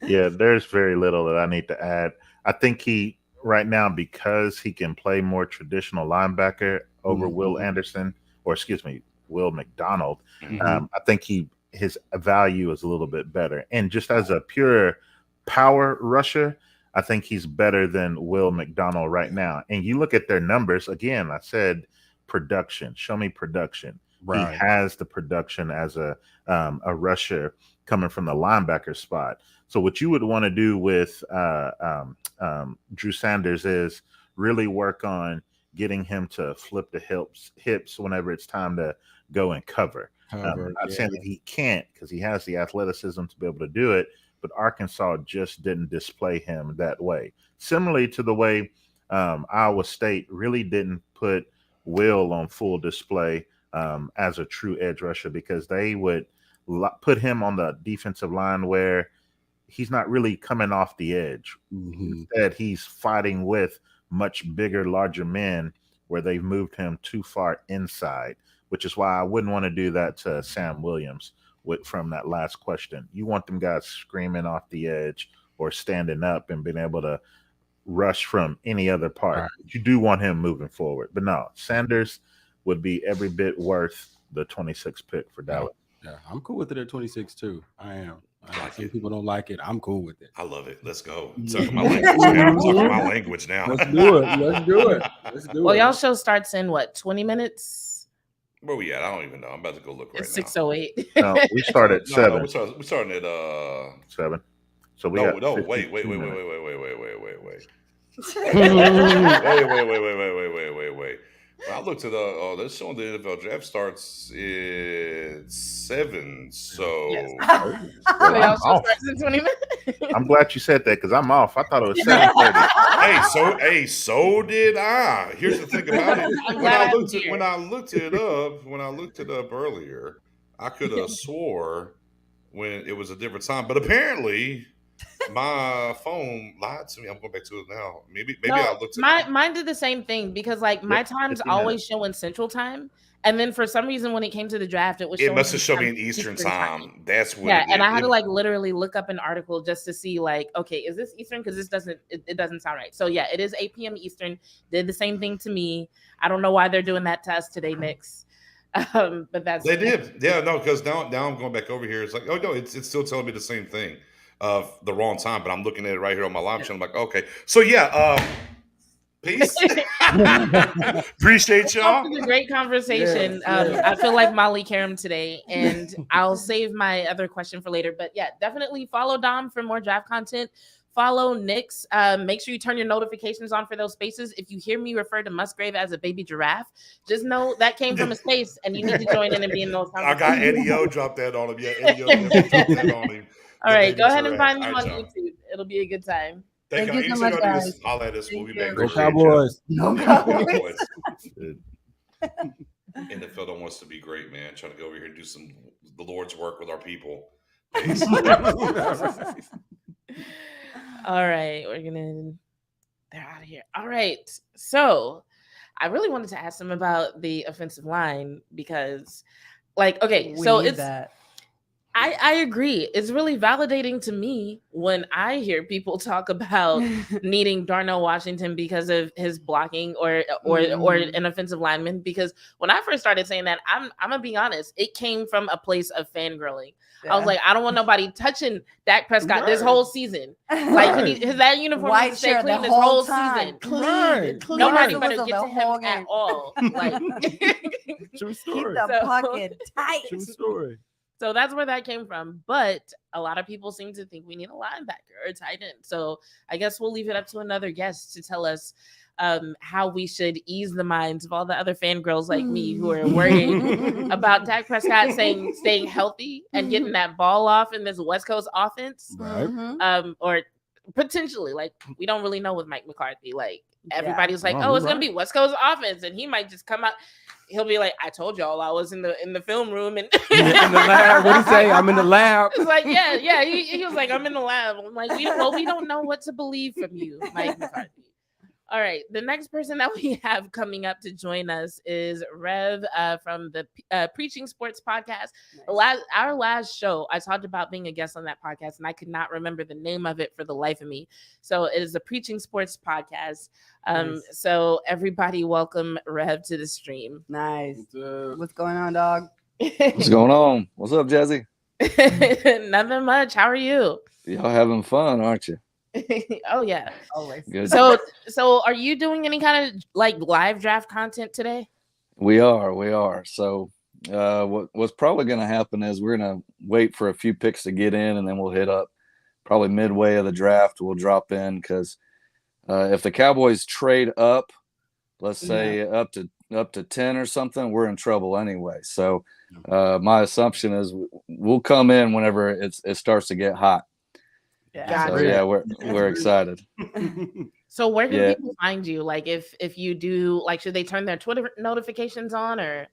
Yeah, there's very little that I need to add. I think he right now, because he can play more traditional linebacker over Will McDonald. I think his value is a little bit better. And just as a pure power rusher, I think he's better than Will McDonald right now. And you look at their numbers, again, I said production. Show me production. Right. He has the production as a rusher coming from the linebacker spot. So what you would want to do with Drew Sanders is really work on getting him to flip the hips whenever it's time to go and cover. I'm not saying that he can't, because he has the athleticism to be able to do it, but Arkansas just didn't display him that way. Similarly to the way Iowa State really didn't put Will on full display as a true edge rusher, because they would put him on the defensive line where he's not really coming off the edge. Instead, he's fighting with much bigger, larger men where they've moved him too far inside, which is why I wouldn't want to do that to Sam Williams from that last question. You want them guys screaming off the edge or standing up and being able to rush from any other part. Right. You do want him moving forward. But no, Sanders would be every bit worth the 26th pick for Dallas. Yeah, I'm cool with it at 26 too. I am. Some people don't like it. I'm cool with it. I love it. Let's go. Talking my language now. Talking my language now. Let's do it. Let's do it. Let's do Well, it. y'all show starts in what, 20 minutes? Where we at? I don't even know. I'm about to go look right It's now. 6:08. No, we start at 7. We're starting at 7. So we no, got no, 52 wait. minutes. Wait. When I looked at they're showing the NFL draft starts at 7. So Yes. Well, So y'all I'm show off. starts in 20 minutes. I'm glad you said that because I'm off. I thought it was 7:30. so did I. Here's the thing about it. I'm When glad I I'm looked here. when I looked it up earlier, I could have swore when it was a different time, but apparently my phone lied to me. I'm going back to it now. Maybe No, I looked at mine did the same thing because like my Yep, time's 50 always minutes. showing Central Time, and then for some reason when it came to the draft, it was it showing must have shown me some in Eastern time. That's what Yeah, it and is. I had to like literally look up an article just to see like, okay, is this Eastern? Because this doesn't it doesn't sound right. So yeah, it is 8 p.m. Eastern. Did the same thing to me. I don't know why they're doing that to us today, Knicks. But that's They did. Yeah, no, because now I'm going back over here. It's like, oh no, it's still telling me the same thing of the wrong time, but I'm looking at it right here on my live channel. I'm like, okay. So yeah, peace. Appreciate y'all. This was a great conversation. Yes. I feel like Molly Karam today, and I'll save my other question for later. But yeah, definitely follow Dom for more draft content. Follow Knicks. Make sure you turn your notifications on for those spaces. If you hear me refer to Musgrave as a baby giraffe, just know that came from a space, and you need to join in and be in those I conversations. got Eddie O dropped that on him. Yeah, Eddie O dropped that on him. All The right, baby go ahead and giraffe. find him All on right, y'all. YouTube. It'll be a good time. Thank Thank you. you so Anything much, y'all do, guys. holla at us. We'll be Thank back. you. Go Cowboys. No Go Cowboys. Cowboys. NFL don't want us to be great, man. Trying to go over here and do the Lord's work with our people. Peace. All right, they're out of here. All right. So I really wanted to ask them about the offensive line because okay, We so need it's that. I agree. It's really validating to me when I hear people talk about needing Darnell Washington because of his blocking or an offensive lineman. Because when I first started saying that, I'm gonna be honest, it came from a place of fangirling. I was like, I don't want nobody touching Dak Prescott this whole season. Like that uniform White needs to stay shirt clean the this whole time. season. Clean, Right. clean Nobody as it better was get the to whole him at game. all. Like, True Keep story. the So- pocket tight. True story. So that's where that came from. But a lot of people seem to think we need a linebacker or a tight end. So I guess we'll leave it up to another guest to tell us how we should ease the minds of all the other fangirls like me who are worried about Dak Prescott staying healthy and getting that ball off in this West Coast offense. Right. Mhm. Or potentially, like, we don't really know with Mike McCarthy. Like, Yeah. everybody's like, No, oh, it's you're gonna be West Coast offense, and he might just come out. He'll be like, I told y'all I was in the film room and In the lab. What do you say? I'm in the lab. it's like, yeah. He was like, I'm in the lab. I'm like, we don't know what to believe from you, Mike McCarthy. All right, the next person that we have coming up to join us is Rev from the Preaching Sports podcast. Our last show, I talked about being a guest on that podcast, and I could not remember the name of it for the life of me. So it is the Preaching Sports podcast. Nice. So everybody, welcome Rev to the stream. Nice. What's going on, dog? What's going on? What's up, Jazzy? Nothing much. How are you? Y'all having fun, aren't you? Oh yeah. Always. Good. So are you doing any kind of like live draft content today? We are. So what's probably going to happen is we're going to wait for a few picks to get in, and then we'll hit up probably midway of the draft. We'll drop in because if the Cowboys trade up, let's say up to 10 or something, we're in trouble anyway. So my assumption is we'll come in whenever it starts to get hot. Yeah. So yeah, we're excited. So where can people find you? Like if you do, like, should they turn their Twitter notifications on or?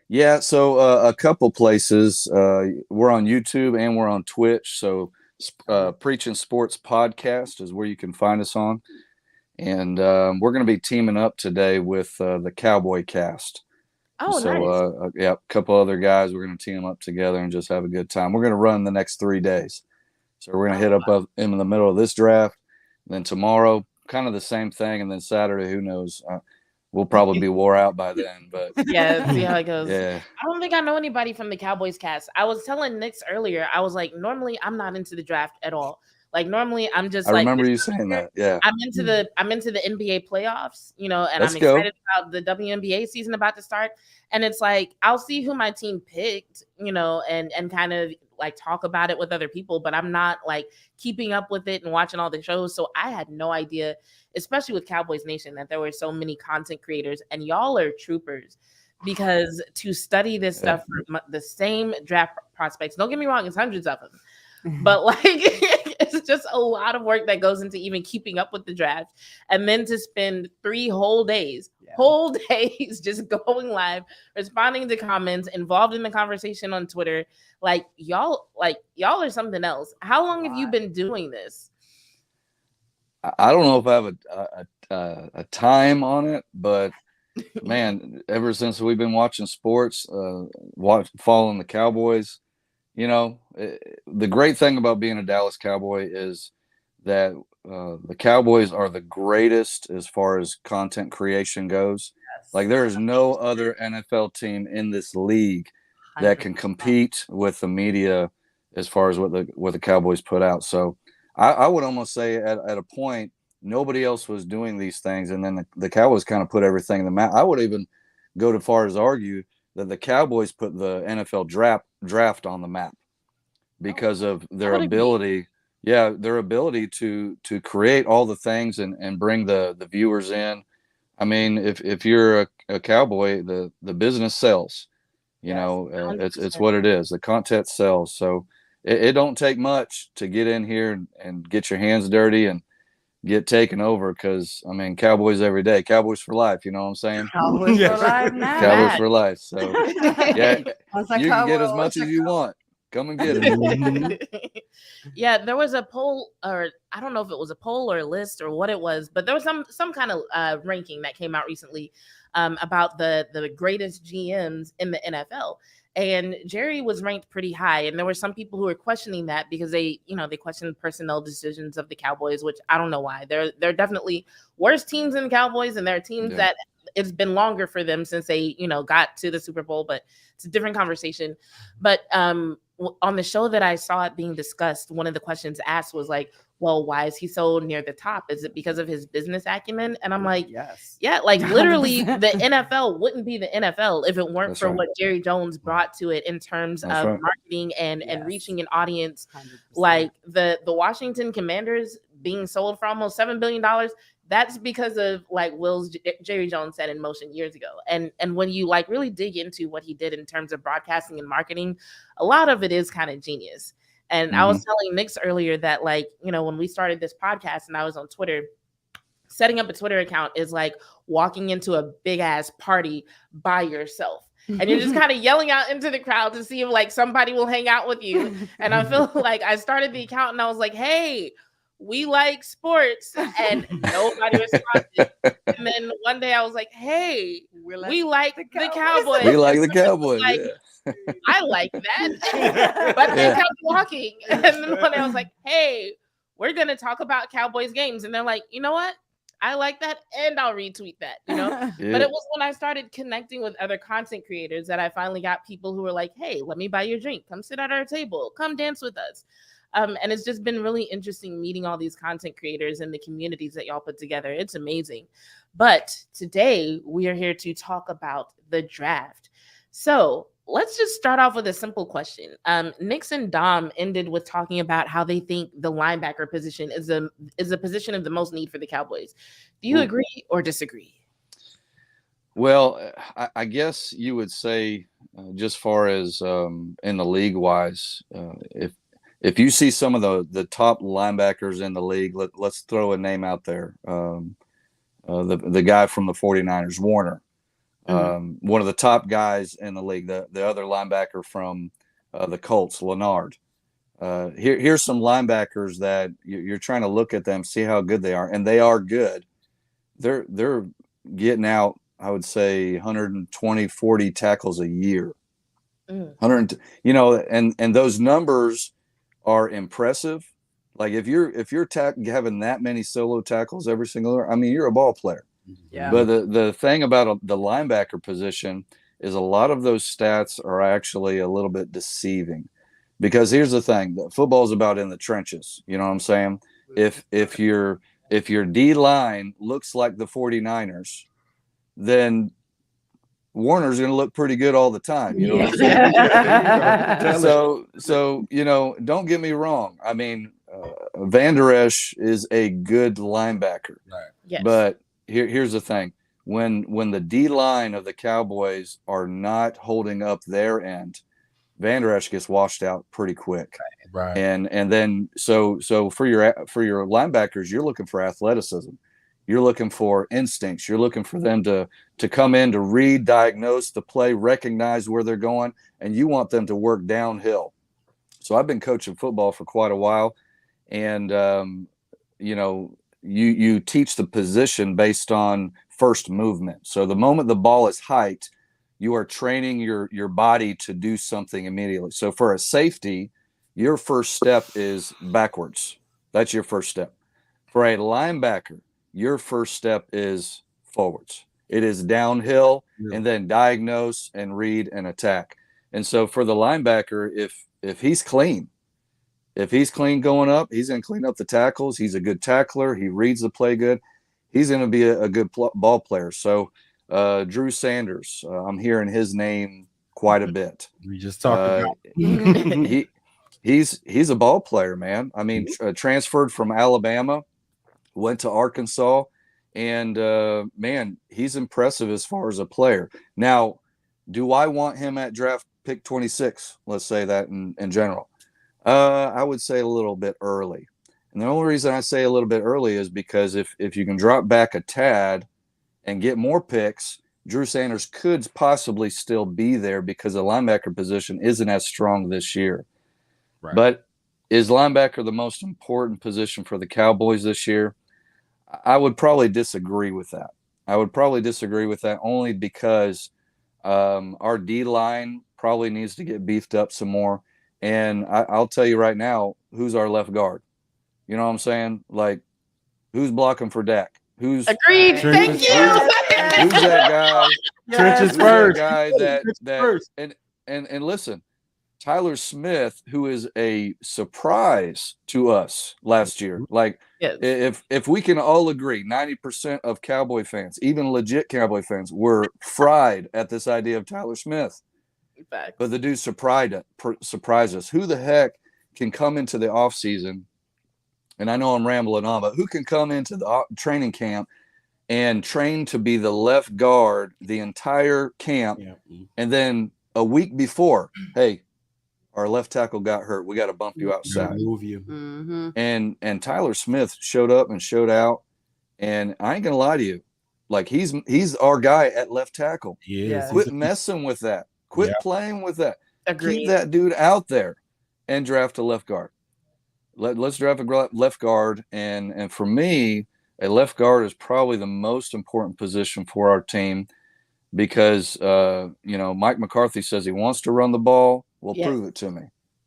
Yeah, so a couple places. We're on YouTube and we're on Twitch. So Preaching Sports Podcast is where you can find us on. And we're going to be teaming up today with the Cowboy Cast. Oh, so, nice. A couple other guys. We're going to team up together and just have a good time. We're going to run the next 3 days. So we're going to hit up in the middle of this draft. Then tomorrow, kind of the same thing. And then Saturday, who knows? we'll probably be wore out by then. But Yeah, see how it goes. yeah, I don't think I know anybody from the Cowboys cast. I was telling Nix earlier, I was like, normally I'm not into the draft at all. Like normally I'm just I like remember you saying that. Yeah, I'm into the NBA playoffs, you know, and Let's I'm go. excited about the WNBA season about to start. And it's like I'll see who my team picked, you know, and kind of like talk about it with other people, but I'm not like keeping up with it and watching all the shows. So I had no idea, especially with Cowboys Nation, that there were so many content creators, and y'all are troopers because to study this stuff for the same draft prospects. Don't get me wrong, it's hundreds of them. But like it's just a lot of work that goes into even keeping up with the draft, and then to spend 3 whole days just going live, responding to comments, involved in the conversation on Twitter. Like y'all are something else. How long have you been doing this? I don't know if I have a time on it, but man, ever since we've been watching sports, following the Cowboys, you know, the great thing about being a Dallas Cowboy is that the Cowboys are the greatest as far as content creation goes. Like there is no other NFL team in this league that can compete with the media as far as what the Cowboys put out. So I would almost say at a point nobody else was doing these things, and then the Cowboys kind of put everything in the map. I would even go to far as argue that the Cowboys put the NFL draft on the map because of their ability. Yeah, their ability to create all the things and bring the viewers in. I mean, if you're a Cowboy, the business sells. You know, it's what it is. The content sells. So it don't take much to get in here and get your hands dirty and get taken over, because I mean, Cowboys every day, Cowboys for life. You know what I'm saying? Cowboys for life now. Cowboys for life. So yeah, Once I you can get cowboy, as much as you want. Come and get it. Yeah, there was a poll, or I don't know if it was a poll or a list or what it was, but there was some kind of ranking that came out recently about the greatest GMs in the NFL. And Jerry was ranked pretty high, and there were some people who were questioning that because they questioned personnel decisions of the Cowboys, which I don't know why. There are definitely worse teams than the Cowboys, and there are teams that it's been longer for them since they got to the Super Bowl, but it's a different conversation. But on the show that I saw it being discussed, one of the questions asked was like, well, why is he so near the top? Is it because of his business acumen? And I'm like, yes. Yeah, like literally the NFL wouldn't be the NFL if it weren't That's for right. what Jerry Jones brought to it in terms That's of right. marketing and reaching an audience. 100%. Like the Washington Commanders being sold for almost $7 billion. That's because of like Jerry Jones set in motion years ago. And when you like really dig into what he did in terms of broadcasting and marketing, a lot of it is kind of genius. And I was telling Nix earlier that like, when we started this podcast and I was on Twitter, setting up a Twitter account is like walking into a big ass party by yourself. And you're just kind of yelling out into the crowd to see if like somebody will hang out with you. And I feel like I started the account and I was like, hey, we like sports, and nobody responded. And then one day I was like, hey, we like the Cowboys. We like the Cowboys. Like, Yeah. I like that. But they kept walking. And then one day I was like, hey, we're going to talk about Cowboys games. And they're like, you know what? I like that, and I'll retweet that, Yeah. But it was when I started connecting with other content creators that I finally got people who were like, hey, let me buy your drink. Come sit at our table. Come dance with us. And it's just been really interesting meeting all these content creators and the communities that y'all put together. It's amazing. But today we are here to talk about the draft. So let's just start off with a simple question. Nix and Dom ended with talking about how they think the linebacker position is a position of the most need for the Cowboys. Do you agree or disagree? Well, I guess you would say, just far as in the league wise, if you see some of the top linebackers in the league, let's throw a name out there. The guy from the 49ers, Warner, one of the top guys in the league, the other linebacker from the Colts, Leonard. Here's some linebackers that you're trying to look at them, see how good they are. And they are good. They're getting out, I would say 120, 40 tackles a year. 100, and those numbers are impressive. Like if you're having that many solo tackles every single year, I mean, you're a ball player. Yeah. But the thing about the linebacker position is a lot of those stats are actually a little bit deceiving, because here's the thing: that football is about in the trenches. You know what I'm saying? If your D line looks like the 49ers, then Warner's going to look pretty good all the time. You know what I'm saying? So don't get me wrong. I mean, Van Der Esch is a good linebacker. Right. Yes. But here's the thing: when the D line of the Cowboys are not holding up their end, Van Der Esch gets washed out pretty quick. Right. And then so for your linebackers, you're looking for athleticism. You're looking for instincts. You're looking for them to come in, to read, diagnose the play, recognize where they're going, and you want them to work downhill. So I've been coaching football for quite a while, and you teach the position based on first movement. So the moment the ball is hiked, you are training your body to do something immediately. So for a safety, your first step is backwards. That's your first step. For a linebacker, your first step is forwards. It is downhill, and then diagnose and read and attack. And so for the linebacker, if he's clean going up, he's going to clean up the tackles. He's a good tackler. He reads the play good. He's going to be a good ball player. So Drew Sanders, I'm hearing his name quite a bit. We just talked about he's a ball player, man. I mean, transferred from Alabama, went to Arkansas, and man, he's impressive as far as a player. Now, do I want him at draft pick 26? Let's say that in general. I would say a little bit early. And the only reason I say a little bit early is because if you can drop back a tad and get more picks, Drew Sanders could possibly still be there, because the linebacker position isn't as strong this year. Right. But is linebacker the most important position for the Cowboys this year? I would probably disagree with that. Only because our D line probably needs to get beefed up some more. And I'll tell you right now, who's our left guard? You know what I'm saying? Like, who's blocking for Dak? Who's Agreed. Thank you. Who's that guy? Trenches Who's first. that guy that First. and listen, Tyler Smith, who is a surprise to us last year. Like, Yes. if we can all agree, 90% of Cowboy fans, even legit Cowboy fans, were fried at this idea of Tyler Smith. Facts. But the dude surprised us. Who the heck can come into the offseason? And I know I'm rambling on, but who can come into the training camp and train to be the left guard the entire camp? Yeah. And then a week before, hey, our left tackle got hurt. We got to bump you outside. Move you. Mm-hmm. And Tyler Smith showed up and showed out. And I ain't gonna lie to you, like he's our guy at left tackle. Yes. Quit messing with that. Quit playing with that. Agreed. Keep that dude out there and draft a left guard. Let's draft a left guard. And for me, a left guard is probably the most important position for our team, because Mike McCarthy says he wants to run the ball. Well, Yes. prove it to me.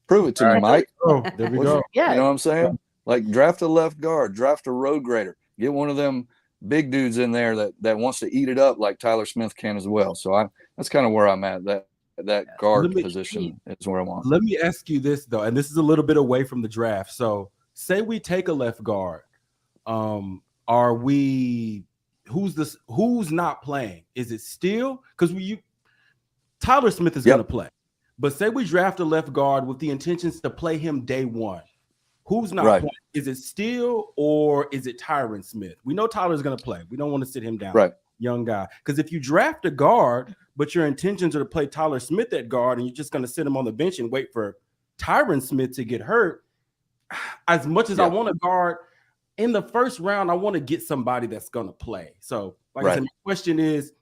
Prove it to me, Mike. Oh, there we go. Yeah. You know what I'm saying? Like, draft a left guard, draft a road grader, get one of them big dudes in there that wants to eat it up like Tyler Smith can as well. So that's kind of where I'm at. That guard position is where I want. Let me ask you this though, and this is a little bit away from the draft. So, say we take a left guard, are we? Who's not playing? Is it still because Tyler Smith is going to play, but say we draft a left guard with the intentions to play him day one. Who's not playing? Is it Steele or is it Tyron Smith? We know Tyler's going to play. We don't want to sit him down. Right. Young guy. Because if you draft a guard, but your intentions are to play Tyler Smith at guard and you're just going to sit him on the bench and wait for Tyron Smith to get hurt, as much as I want a guard in the first round, I want to get somebody that's going to play. So, like I said, my question is,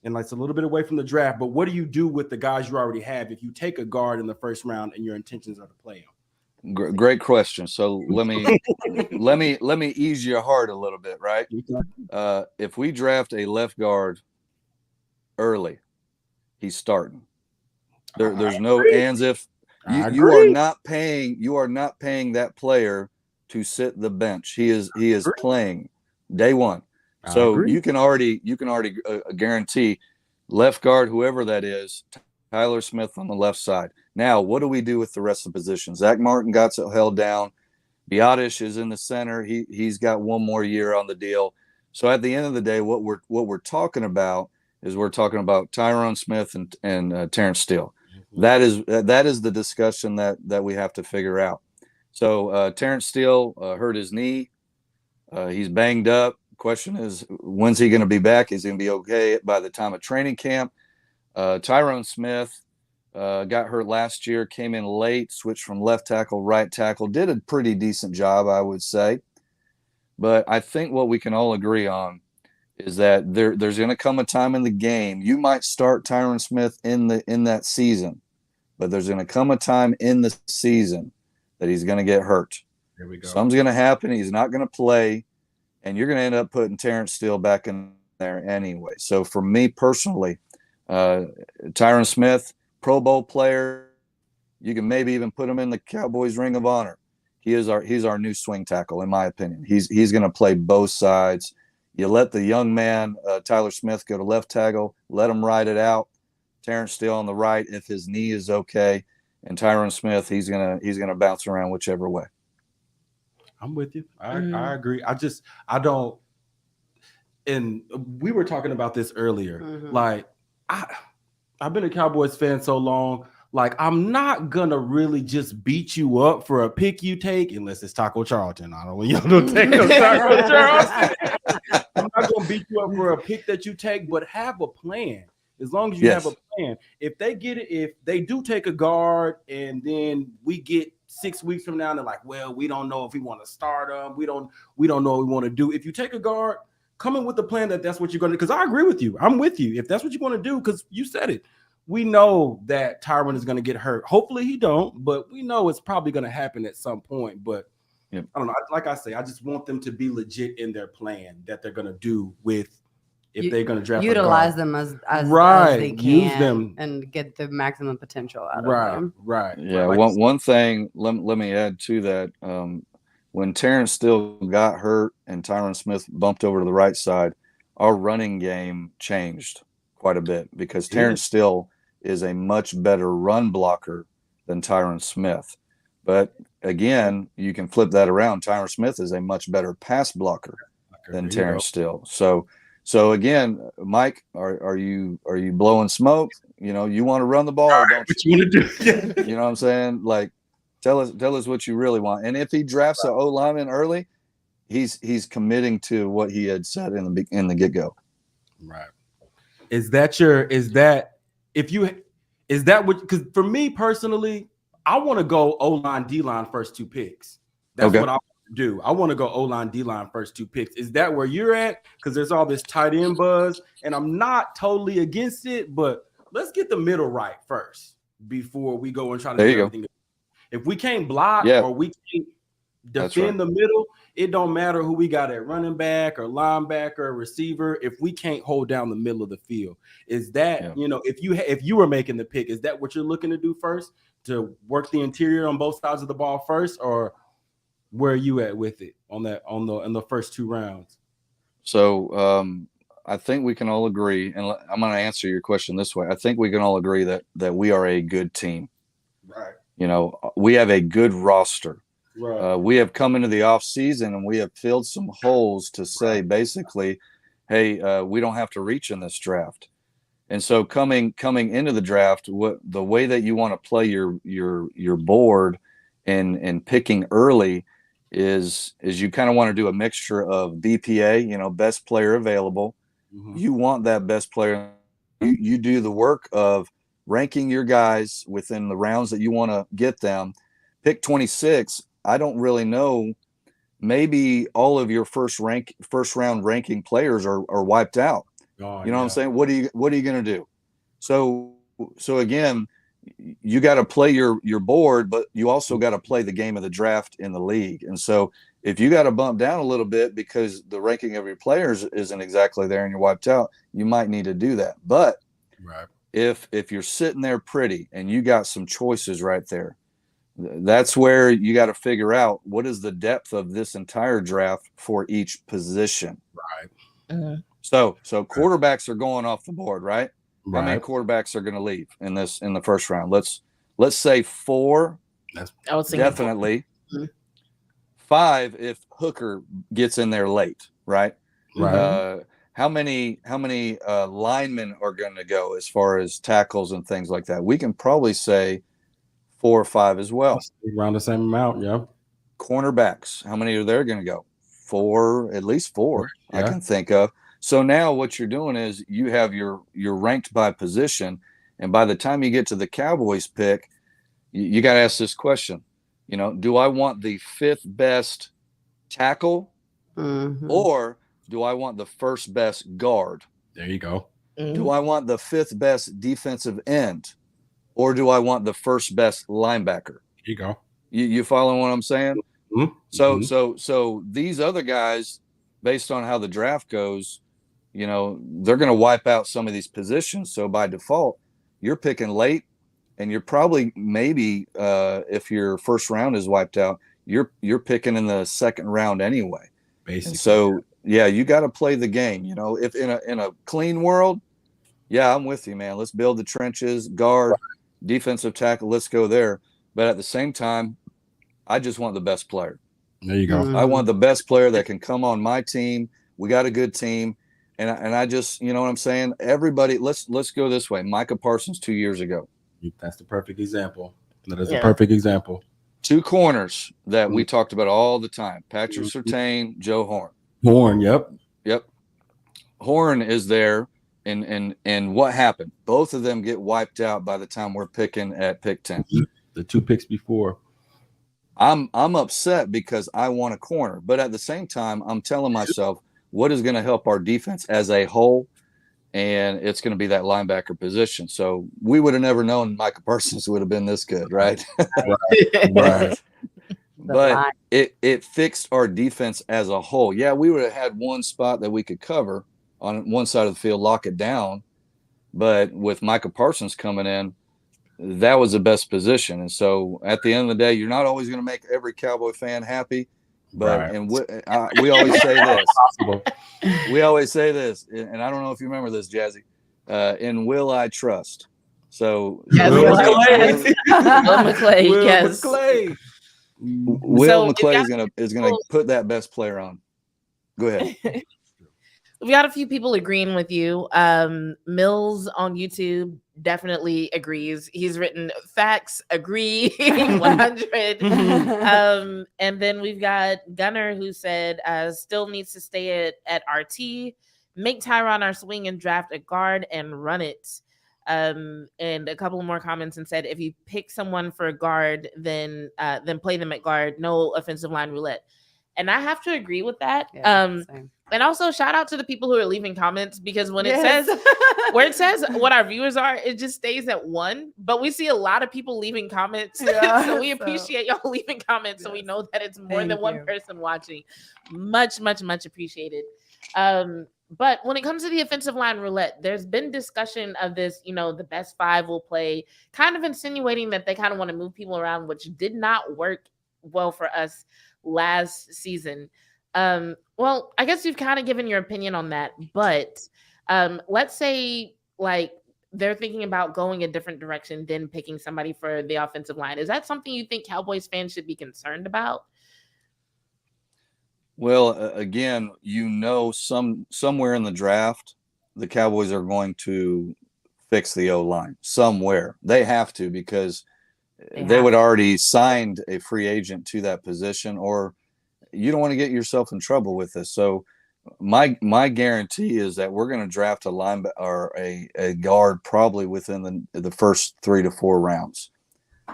and it's a little bit away from the draft, but what do you do with the guys you already have if you take a guard in the first round and your intentions are to play him? Great question. So let me ease your heart a little bit, right? If we draft a left guard early, he's starting. There's no ands if. You are not paying that player to sit the bench. He is playing day one. So agree. you can already guarantee left guard, whoever that is, Tyler Smith on the left side. Now, what do we do with the rest of the positions? Zach Martin got it held down. Biotish is in the center. He's got one more year on the deal. So at the end of the day, what we're talking about is we're talking about Tyrone Smith and Terrence Steele. That is the discussion that we have to figure out. So Terrence Steele hurt his knee. He's banged up. Question is, when's he going to be back? Is he going to be okay by the time of training camp? Tyrone Smith got hurt last year, came in late, switched from left tackle, right tackle, did a pretty decent job, I would say. But I think what we can all agree on is that there's going to come a time in the game. You might start Tyrone Smith in that season, but there's going to come a time in the season that he's going to get hurt. There we go. Something's going to happen. He's not going to play, and you're going to end up putting Terrence Steele back in there anyway. So for me personally, Tyrone Smith, Pro Bowl player, you can maybe even put him in the Cowboys Ring of Honor. He's our new swing tackle, in my opinion. He's going to play both sides. You let the young man, Tyler Smith, go to left tackle, let him ride it out. Terrence Steele on the right, if his knee is okay, and Tyrone Smith, he's gonna bounce around whichever way. I'm with you. I agree. I don't. And we were talking about this earlier. Like, I've been a Cowboys fan so long. Like, I'm not gonna really just beat you up for a pick you take, unless it's Taco Charlton. I don't want y'all to take a Taco Charlton. I'm not gonna beat you up for a pick that you take, but have a plan. As long as you have a plan. If they get it, if they do take a guard, and then we get 6 weeks from now, and they're like, well, we don't know if we want to start them. We don't know what we want to do. If you take a guard, come in with the plan that's what you're going to do. Because I agree with you. I'm with you. If that's what you want to do, because you said it. We know that Tyron is going to get hurt. Hopefully he don't, but we know it's probably going to happen at some point. But I don't know. Like I say, I just want them to be legit in their plan that they're going to do with if they're going to draft. Utilize them as they can, use them and get the maximum potential out of them. Right. Yeah. Like one thing. Let me add to that. When Terrence Steele got hurt and Tyron Smith bumped over to the right side, our running game changed quite a bit because Terrence Steele is a much better run blocker than Tyron Smith. But again, you can flip that around. Tyron Smith is a much better pass blocker than Terrence Steele. So again, Mike, are you blowing smoke? You know, you want to run the ball, or don't you want to do? You know what I'm saying? Like, tell us what you really want. And if he drafts an O lineman early, he's committing to what he had said in the get-go. Right. Is that what? Because for me personally, I want to go O-line, D-line first 2 picks. That's what I want to do. I want to go O-line, D-line first 2 picks. Is that where you're at? Because there's all this tight end buzz, and I'm not totally against it, but let's get the middle right first before we go and try to do everything. If we can't block or we can't defend the middle, it don't matter who we got at running back or linebacker or receiver. If we can't hold down the middle of the field, is that if you were making the pick, is that what you're looking to do first, to work the interior on both sides of the ball first, or where are you at with it in the first 2 rounds? So I think we can all agree, and I'm going to answer your question this way. I think we can all agree that we are a good team. Right. You know, we have a good roster. Right. We have come into the off season and we have filled some holes to say basically, hey, we don't have to reach in this draft. And so coming into the draft, the way that you want to play your board and picking early is you kind of want to do a mixture of BPA, you know, best player available. Mm-hmm. You want that best player. You do the work of ranking your guys within the rounds that you want to get them. Pick 26. I don't really know. Maybe all of your first round ranking players are wiped out. Oh, you know what I'm saying? What are you going to do? So again, you got to play your board, but you also got to play the game of the draft in the league. And so if you got to bump down a little bit because the ranking of your players isn't exactly there and you're wiped out, you might need to do that. But if you're sitting there pretty and you got some choices right there, that's where you got to figure out what is the depth of this entire draft for each position. Right. Mhm. So quarterbacks are going off the board, right? How many Right. quarterbacks are going to leave in the first round? Let's say 4, I was thinking definitely. Mhm. 5 if Hooker gets in there late, right? Right. How many linemen are going to go as far as tackles and things like that? We can probably say 4 or 5 as well. Around the same amount, yeah. Cornerbacks, how many are there going to go? 4, at least 4. I Yeah. can think of. So now what you're doing is you have you're ranked by position, and by the time you get to the Cowboys pick, you got to ask this question. You know, do I want the 5th best tackle, or do I want the 1st best guard? There you go. Do I want the 5th best defensive end, or do I want the 1st best linebacker? There you go. You following what I'm saying? Mhm. So Mhm. so these other guys, based on how the draft goes, you know, they're going to wipe out some of these positions. So by default, you're picking late, and you're probably maybe if your first round is wiped out, you're picking in the second round anyway. Basically. And so yeah, you got to play the game. You know, if in a clean world, yeah, I'm with you, man. Let's build the trenches, guard, defensive tackle. Let's go there. But at the same time, I just want the best player. There you go. I want the best player that can come on my team. We got a good team. And I just, you know what I'm saying? Everybody, let's go this way. Micah Parsons 2 years ago. That's the perfect example. That is Yeah. a perfect example. 2 corners that we talked about all the time. Patrick Surtain, Joe Horn. Horn, yep. Horn is there. And what happened? Both of them get wiped out by the time we're picking at pick 10. The 2 picks before. I'm upset because I want a corner, but at the same time, I'm telling myself what is going to help our defense as a whole, and it's going to be that linebacker position. So we would have never known Micah Parsons would have been this good, right? Right. But it fixed our defense as a whole. Yeah, we would have had one spot that we could cover on one side of the field, lock it down, but with Micah Parsons coming in, that was the best position. And so at the end of the day, you're not always going to make every Cowboy fan happy, but Right. and we always say this. Possible. We always say this, and I don't know if you remember this, Jazzy. In Will I Trust? So Yes, Will Will McClay. Will McClay, Will yes. McClay. Will So McClay is gonna put that best player on. Go ahead. We got a few people agreeing with you. Mills on YouTube definitely agrees. He's written facts, agree, 100. And then we've got Gunner who said still needs to stay at RT, make Tyron our swing and draft a guard and run it. And a couple more comments and said if you pick someone for a guard, then play them at guard. No offensive line roulette. And I have to agree with that. Same. And also shout out to the people who are leaving comments because when Yes. it says what our viewers are, it just stays at 1. But we see a lot of people leaving comments. Yeah, so we so- appreciate y'all leaving comments so we Yes. know that it's more Thank than one you. person watching. Much, much, much appreciated. But when it comes to the offensive line roulette, there's been discussion of this, you know, the best 5 will play, kind of insinuating that they kind of want to move people around, which did not work well for us last season. Well, I guess you've kind of given your opinion on that, but let's say like they're thinking about going a different direction than picking somebody for the offensive line. Is that something you think Cowboys fans should be concerned about? Well, again, you know, somewhere in the draft, the Cowboys are going to fix the O-line somewhere. They have to because they would already signed a free agent to that position, or you don't want to get yourself in trouble with this. So my guarantee is that we're going to draft a linebacker or a guard probably within the first 3 to 4 rounds.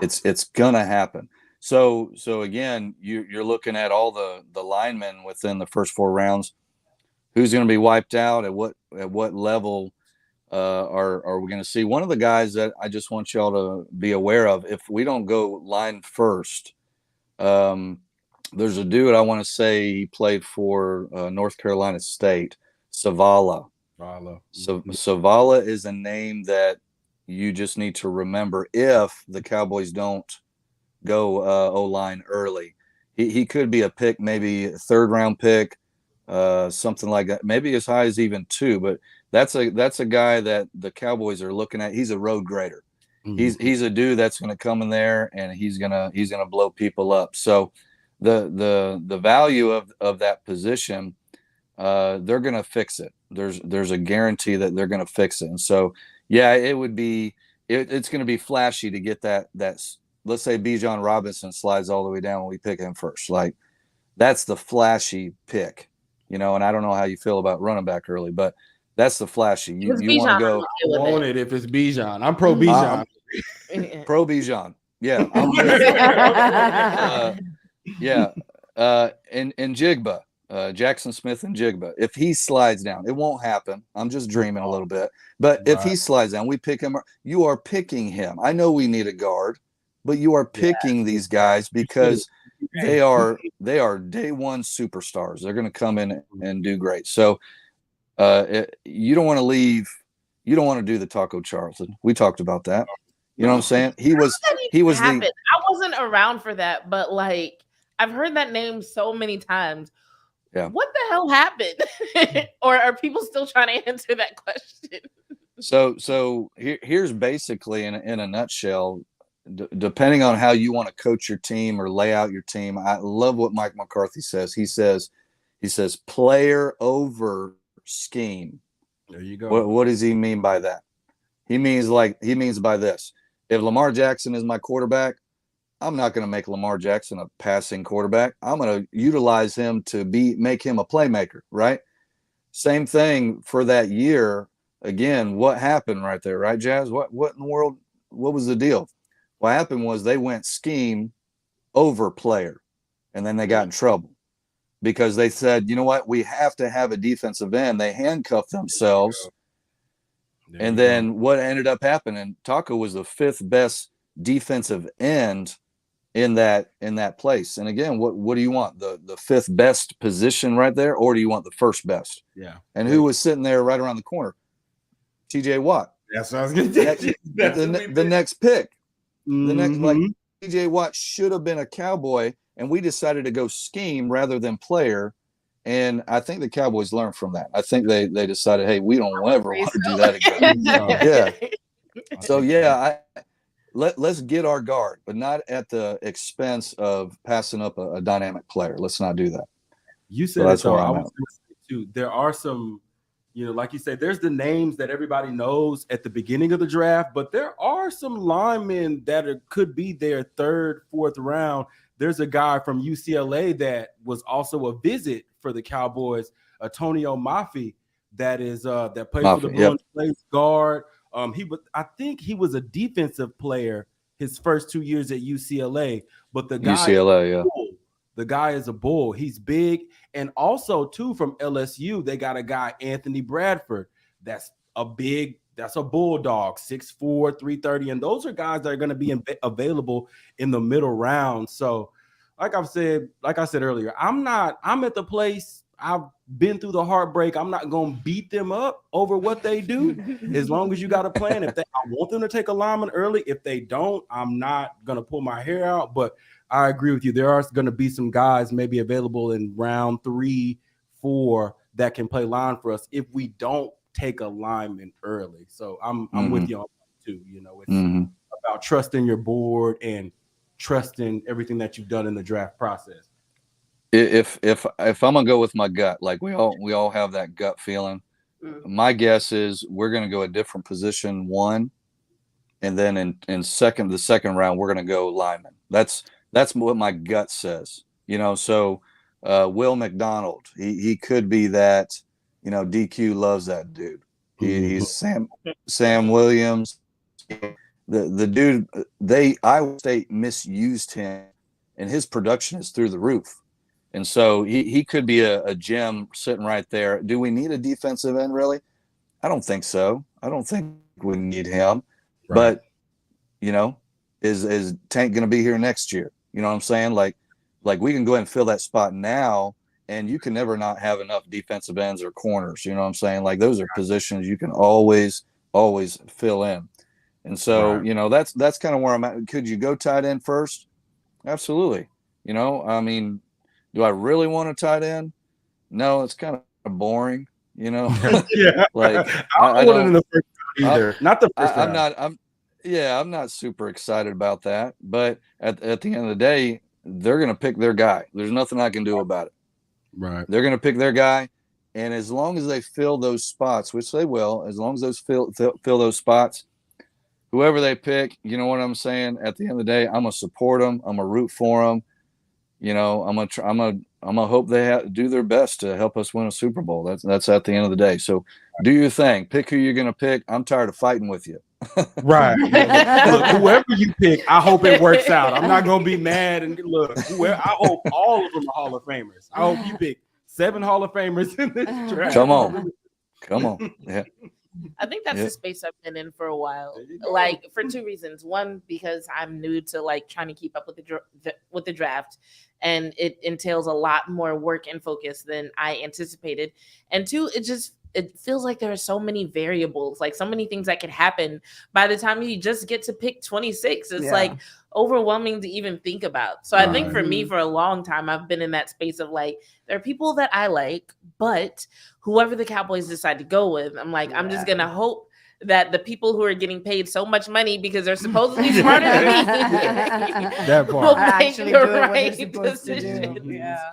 It's going to happen. So again, you're looking at all the linemen within the first 4 rounds. Who's going to be wiped out at what level? Are we going to see? One of the guys that I just want y'all to be aware of, if we don't go line first, there's a dude I want to say he played for North Carolina State, Savala. So Savala is a name that you just need to remember if the Cowboys don't go O-line early. He could be a pick, maybe a 3rd round pick, something like that, maybe as high as even 2. But that's a guy that the Cowboys are looking at. He's a road grader. He's a dude that's going to come in there and he's gonna blow people up. So the value of that position, they're going to fix it. There's a guarantee that they're going to fix it. And so yeah, it would be it's going to be flashy to get that. Let's say Bijan Robinson slides all the way down when we pick him first. Like that's the flashy pick, you know. And I don't know how you feel about running back early, but that's the flashy. You want to go on it if it's Bijan. I'm pro Bijan. Pro Bijan. Yeah. And Jigba, Jackson Smith and Jigba. If he slides down, it won't happen. I'm just dreaming a little bit. But if he slides down, we pick him. You are picking him. I know we need a guard, but you are picking these guys because they are day one superstars. They're going to come in and do great. So you don't want to leave. You don't want to do the Taco Charlton. We talked about that. You know what I'm saying? He was I wasn't around for that, but like I've heard that name so many times. Yeah. What the hell happened? Or are people still trying to answer that question? So here's basically in a nutshell, depending on how you want to coach your team or lay out your team. I love what Mike McCarthy says. He says player over scheme. There you go. What does he mean by that? He means by this. If Lamar Jackson is my quarterback, I'm not going to make Lamar Jackson a passing quarterback. I'm going to utilize him to make him a playmaker, right? Same thing for that year. Again, what happened right there, right, Jazz? What in the world? What was the deal? What happened was they went scheme over player, and then they got in trouble because they said, you know what? We have to have a defensive end. They handcuffed themselves. And then what ended up happening, Taco was the 5th best defensive end in that place. And again, what do you want? The 5th best position right there, or do you want the 1st best? Yeah. And who was sitting there right around the corner? TJ Watt. That's what I was going to say. The next pick. Mm-hmm. The next, like TJ Watt should have been a Cowboy, and we decided to go scheme rather than player. And I think the Cowboys learned from that. I think they decided, hey, we don't ever want to do that again. Yeah. So yeah, let's get our guard, but not at the expense of passing up a dynamic player. Let's not do that. You said that's where I was going to say too. There are some, you know, like you said, there's the names that everybody knows at the beginning of the draft, but there are some linemen that could be their 3rd, 4th round. There's a guy from UCLA that was also a visit for the Cowboys, Antonio Mafi, that plays for the Bruins, plays guard. I think he was a defensive player his first 2 years at UCLA, but the guy is a bull. He's big, and also too from LSU, they got a guy, Anthony Bradford, that's a bulldog, 6'4", 330, and those are guys that are going to be available in the middle round. So, like I said earlier, I'm at the place. I've been through the heartbreak. I'm not going to beat them up over what they do. As long as you got a plan. I want them to take a lineman early. If they don't, I'm not going to pull my hair out. But I agree with you. There are going to be some guys maybe available in round 3, 4 that can play line for us if we don't take a lineman early. So I'm with you on that too. You know, it's about trusting your board and trusting everything that you've done in the draft process. If I'm gonna go with my gut, like we all have that gut feeling. My guess is we're gonna go a different position 1, and then in the second round we're gonna go lineman. That's what my gut says. You know, so Will McDonald, he could be that. You know, DQ loves that dude. He's Sam Williams. The dude, Iowa State misused him, and his production is through the roof. And so he could be a gem sitting right there. Do we need a defensive end, really? I don't think so. I don't think we need him. Right. But, you know, is Tank going to be here next year? You know what I'm saying? Like we can go ahead and fill that spot now, and you can never not have enough defensive ends or corners. You know what I'm saying? Like those are positions you can always fill in. And so, you know, that's kind of where I'm at. Could you go tight end first? Absolutely. You know, I mean, do I really want a tight end? no, it's kind of boring, you know. Yeah. Like I don't want it in the first round either. Not the first I'm round. I'm not super excited about that. But at the end of the day, they're gonna pick their guy. There's nothing I can do about it. Right. They're gonna pick their guy, and as long as they fill those spots, which they will, as long as those fill those spots, whoever they pick, you know what I'm saying. At the end of the day, I'm gonna support them. I'm gonna root for them. You know, I'm gonna hope they do their best to help us win a Super Bowl. That's at the end of the day. So do your thing. Pick who you're gonna pick. I'm tired of fighting with you. Right. Look, whoever you pick, I hope it works out. I'm not gonna be mad. And look, I hope all of them are Hall of Famers. I hope you pick 7 Hall of Famers in this draft. Come on. Yeah. I think that's the space I've been in for a while. Like for 2 reasons. One, because I'm new to like trying to keep up with the draft, and it entails a lot more work and focus than I anticipated. And 2, it feels like there are so many variables, like so many things that could happen by the time you just get to pick 26. It's like overwhelming to even think about. So I think for me, for a long time, I've been in that space of like, there are people that I like, but whoever the Cowboys decide to go with, I'm like, I'm just going to hope that the people who are getting paid so much money because they're supposedly smarter than me That part. will make Actually the doing what they're right supposed to do. decisions. Yeah.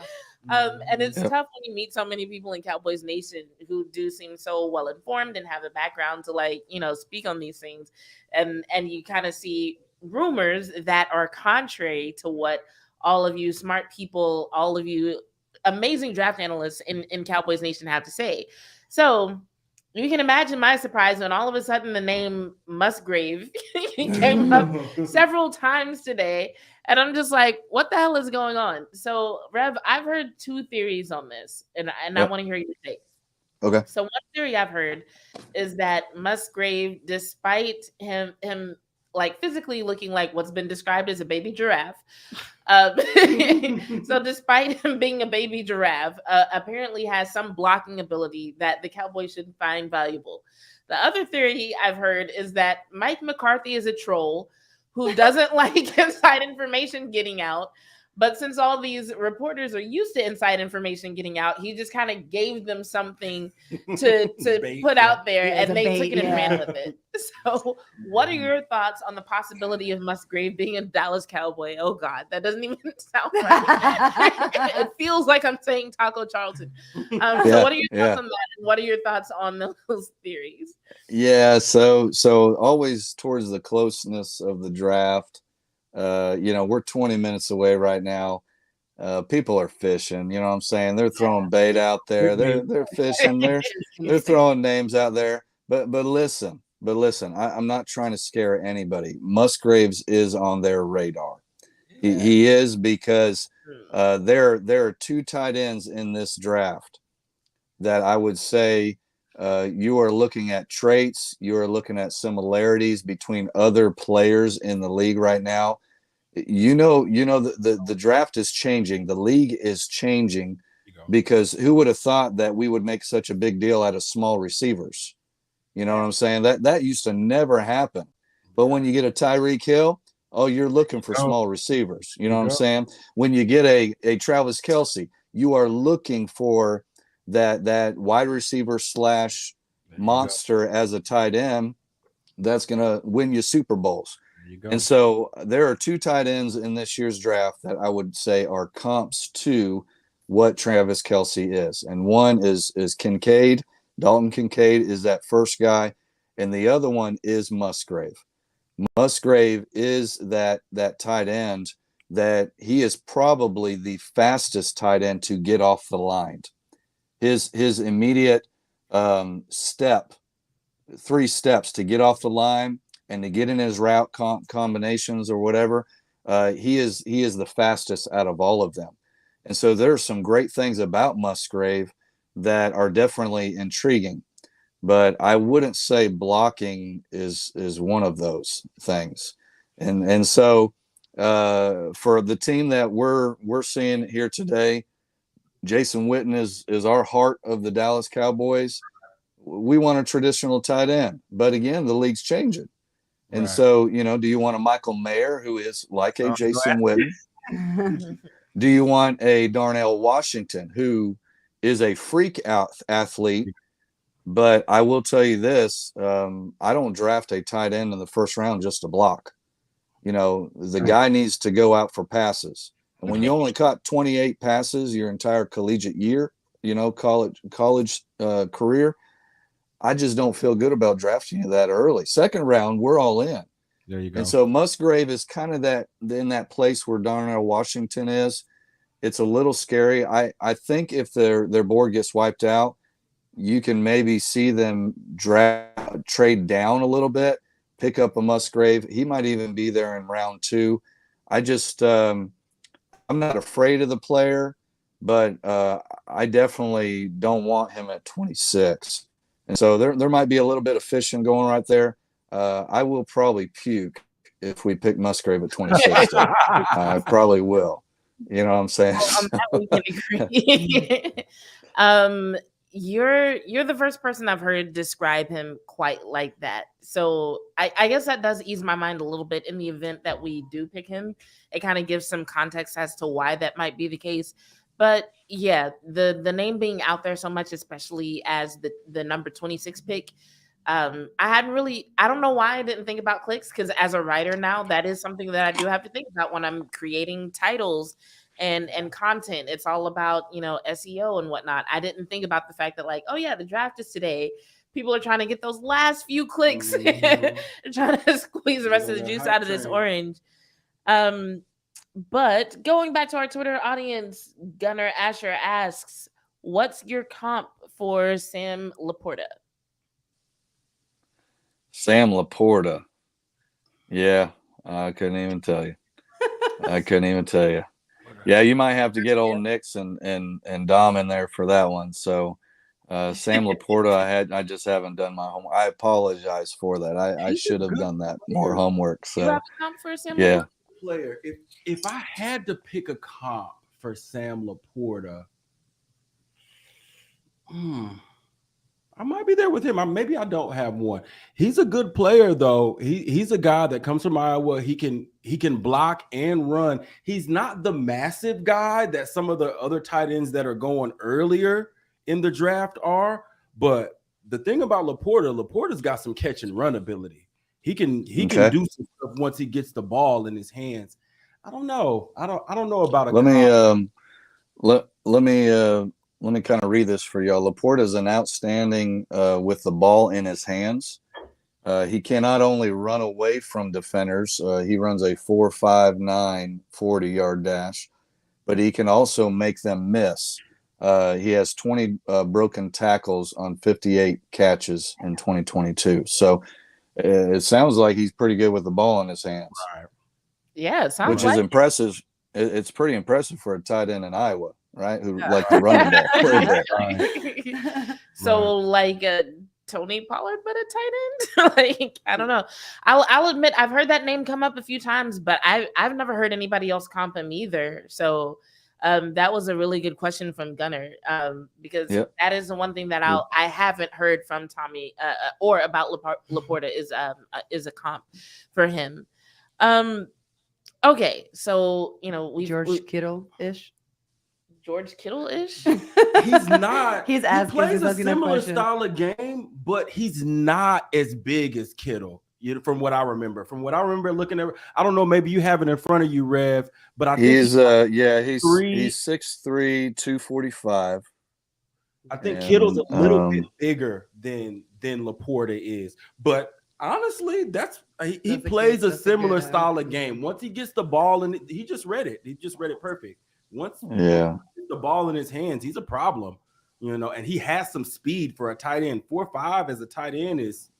And it's tough when you meet so many people in Cowboys Nation who do seem so well informed and have a background to like, you know, speak on these things. And you kind of see rumors that are contrary to what all of you smart people, all of you amazing draft analysts in Cowboys Nation have to say. So you can imagine my surprise when all of a sudden the name Musgrave came up several times today. And I'm just like, what the hell is going on? So, Rev, I've heard 2 theories on this, and I want to hear your take. Okay. So one theory I've heard is that Musgrave, despite him like physically looking like what's been described as a baby giraffe, so despite him being a baby giraffe, apparently has some blocking ability that the Cowboys should find valuable. The other theory I've heard is that Mike McCarthy is a troll who doesn't like inside information getting out. But since all these reporters are used to inside information getting out, he just kind of gave them something to put out there, and they took it and ran with it. So what are your thoughts on the possibility of Musgrave being a Dallas Cowboy? Oh, God, that doesn't even sound right. It feels like I'm saying Taco Charlton. So what are your thoughts on that? And what are your thoughts on those theories? Yeah, so always towards the closeness of the draft. You know, we're 20 minutes away right now. People are fishing, you know what I'm saying? They're throwing bait out there. They're fishing. They're throwing names out there. But listen, I'm not trying to scare anybody. Musgraves is on their radar. He is, because there are 2 tight ends in this draft that I would say you are looking at traits, you are looking at similarities between other players in the league right now. You know the draft is changing, the league is changing, because who would have thought that we would make such a big deal out of small receivers? You know what I'm saying? That used to never happen. But when you get a Tyreek Hill, you're looking for small receivers. You know what I'm saying? When you get a Travis Kelce, you are looking for that wide receiver / monster as a tight end that's going to win you Super Bowls. And so there are 2 tight ends in this year's draft that I would say are comps to what Travis Kelce is. And one is Kincaid. Dalton Kincaid is that first guy. And the other one is Musgrave. Musgrave is that tight end that he is probably the fastest tight end to get off the line. His immediate 3 steps to get off the line and to get in his route combinations or whatever, he is the fastest out of all of them. And so there are some great things about Musgrave that are definitely intriguing, but I wouldn't say blocking is one of those things. And so for the team that we're seeing here today, Jason Witten is our heart of the Dallas Cowboys. We want a traditional tight end, but again, the league's changing. And so, you know, do you want a Michael Mayer who is like a Jason Witten? Do you want a Darnell Washington who is a freak athlete. But I will tell you this: I don't draft a tight end in the first round just to block. You know, the guy needs to go out for passes. And when you only caught 28 passes your entire collegiate year, you know, college career, I just don't feel good about drafting you that early. Second round, we're all in. There you go. And so Musgrave is kind of in that place where Darnell Washington is. It's a little scary. I think if their board gets wiped out, you can maybe see them trade down a little bit, pick up a Musgrave. He might even be there in round 2. I just I'm not afraid of the player, but I definitely don't want him at 26. And so there might be a little bit of fishing going right there. I will probably puke if we pick Musgrave at 26. I probably will. You know what I'm saying? We can agree. You're the first person I've heard describe him quite like that. So I guess that does ease my mind a little bit in the event that we do pick him. It kind of gives some context as to why that might be the case. But yeah, the name being out there so much, especially as the number 26 pick, I don't know why I didn't think about clicks, because as a writer now, that is something that I do have to think about when I'm creating titles and content. It's all about, you know, SEO and whatnot. I didn't think about the fact that, like, oh yeah, the draft is today. People are trying to get those last few clicks, trying to squeeze the rest of the juice out of this orange. But going back to our Twitter audience, Gunnar Asher asks, what's your comp for Sam Laporta? Sam Laporta. Yeah, I couldn't even tell you. Yeah, you might have to get old Nix and Dom in there for that one. So Sam Laporta, I just haven't done my homework. I apologize for that. I should have done that more homework. So you have a comp for Sam yeah. Player. If I had to pick a comp for Sam Laporta, I might be there with him. Maybe I don't have one. He's a good player, though. He's a guy that comes from Iowa. He can block and run. He's not the massive guy that some of the other tight ends that are going earlier in the draft are. But the thing about Laporta's got some catch and run ability. He can do some stuff once he gets the ball in his hands. I don't know. I don't know about it. Let me kind of read this for y'all. Laporta is an outstanding with the ball in his hands. He can not only run away from defenders, he runs a 4.59 40-yard dash, but he can also make them miss. He has 20 broken tackles on 58 catches in 2022. So it sounds like he's pretty good with the ball in his hands. Right. Yeah, it sounds which is impressive. It's pretty impressive for a tight end in Iowa, right? Who like to run the ball. So like Tony Pollard, but a tight end. Like, I don't know. I'll admit I've heard that name come up a few times, but I've never heard anybody else comp him either. So that was a really good question from Gunnar, because that is the one thing that I haven't heard from Tommy or about Laporta is a comp for him. Okay, so you know George Kittle-ish. George Kittle-ish? He's not. He plays a similar style of game, but he's not as big as Kittle. From what I remember, looking at, I don't know, maybe you have it in front of you, Rev, but I think he's 6'3", 245. I think Kittle's a little bit bigger than Laporta is, but honestly, he plays a similar style of game. Once he gets the ball and he just read it. He just read it perfect. Once he gets the ball in his hands, he's a problem, you know. And he has some speed for a tight end. 4.5 as a tight end is.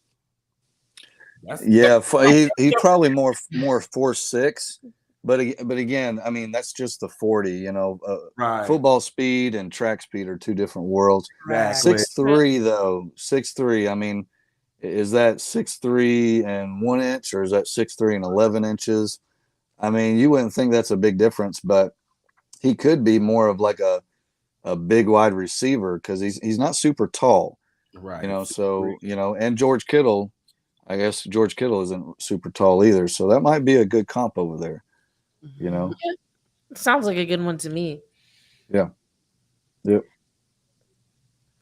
He's probably more 4.6. But again, I mean, that's just the 40. You know, right. Football speed and track speed are two different worlds. Exactly. 6'3" though, 6'3". I mean, is that 6'3" and 1 inch, or is that 6'3" and 11 inches? I mean, you wouldn't think that's a big difference, but he could be more of like a big wide receiver because he's not super tall, right? You know, so you know, and George Kittle, I guess George Kittle isn't super tall either, so that might be a good comp over there. You know, sounds like a good one to me. Yeah. Yep.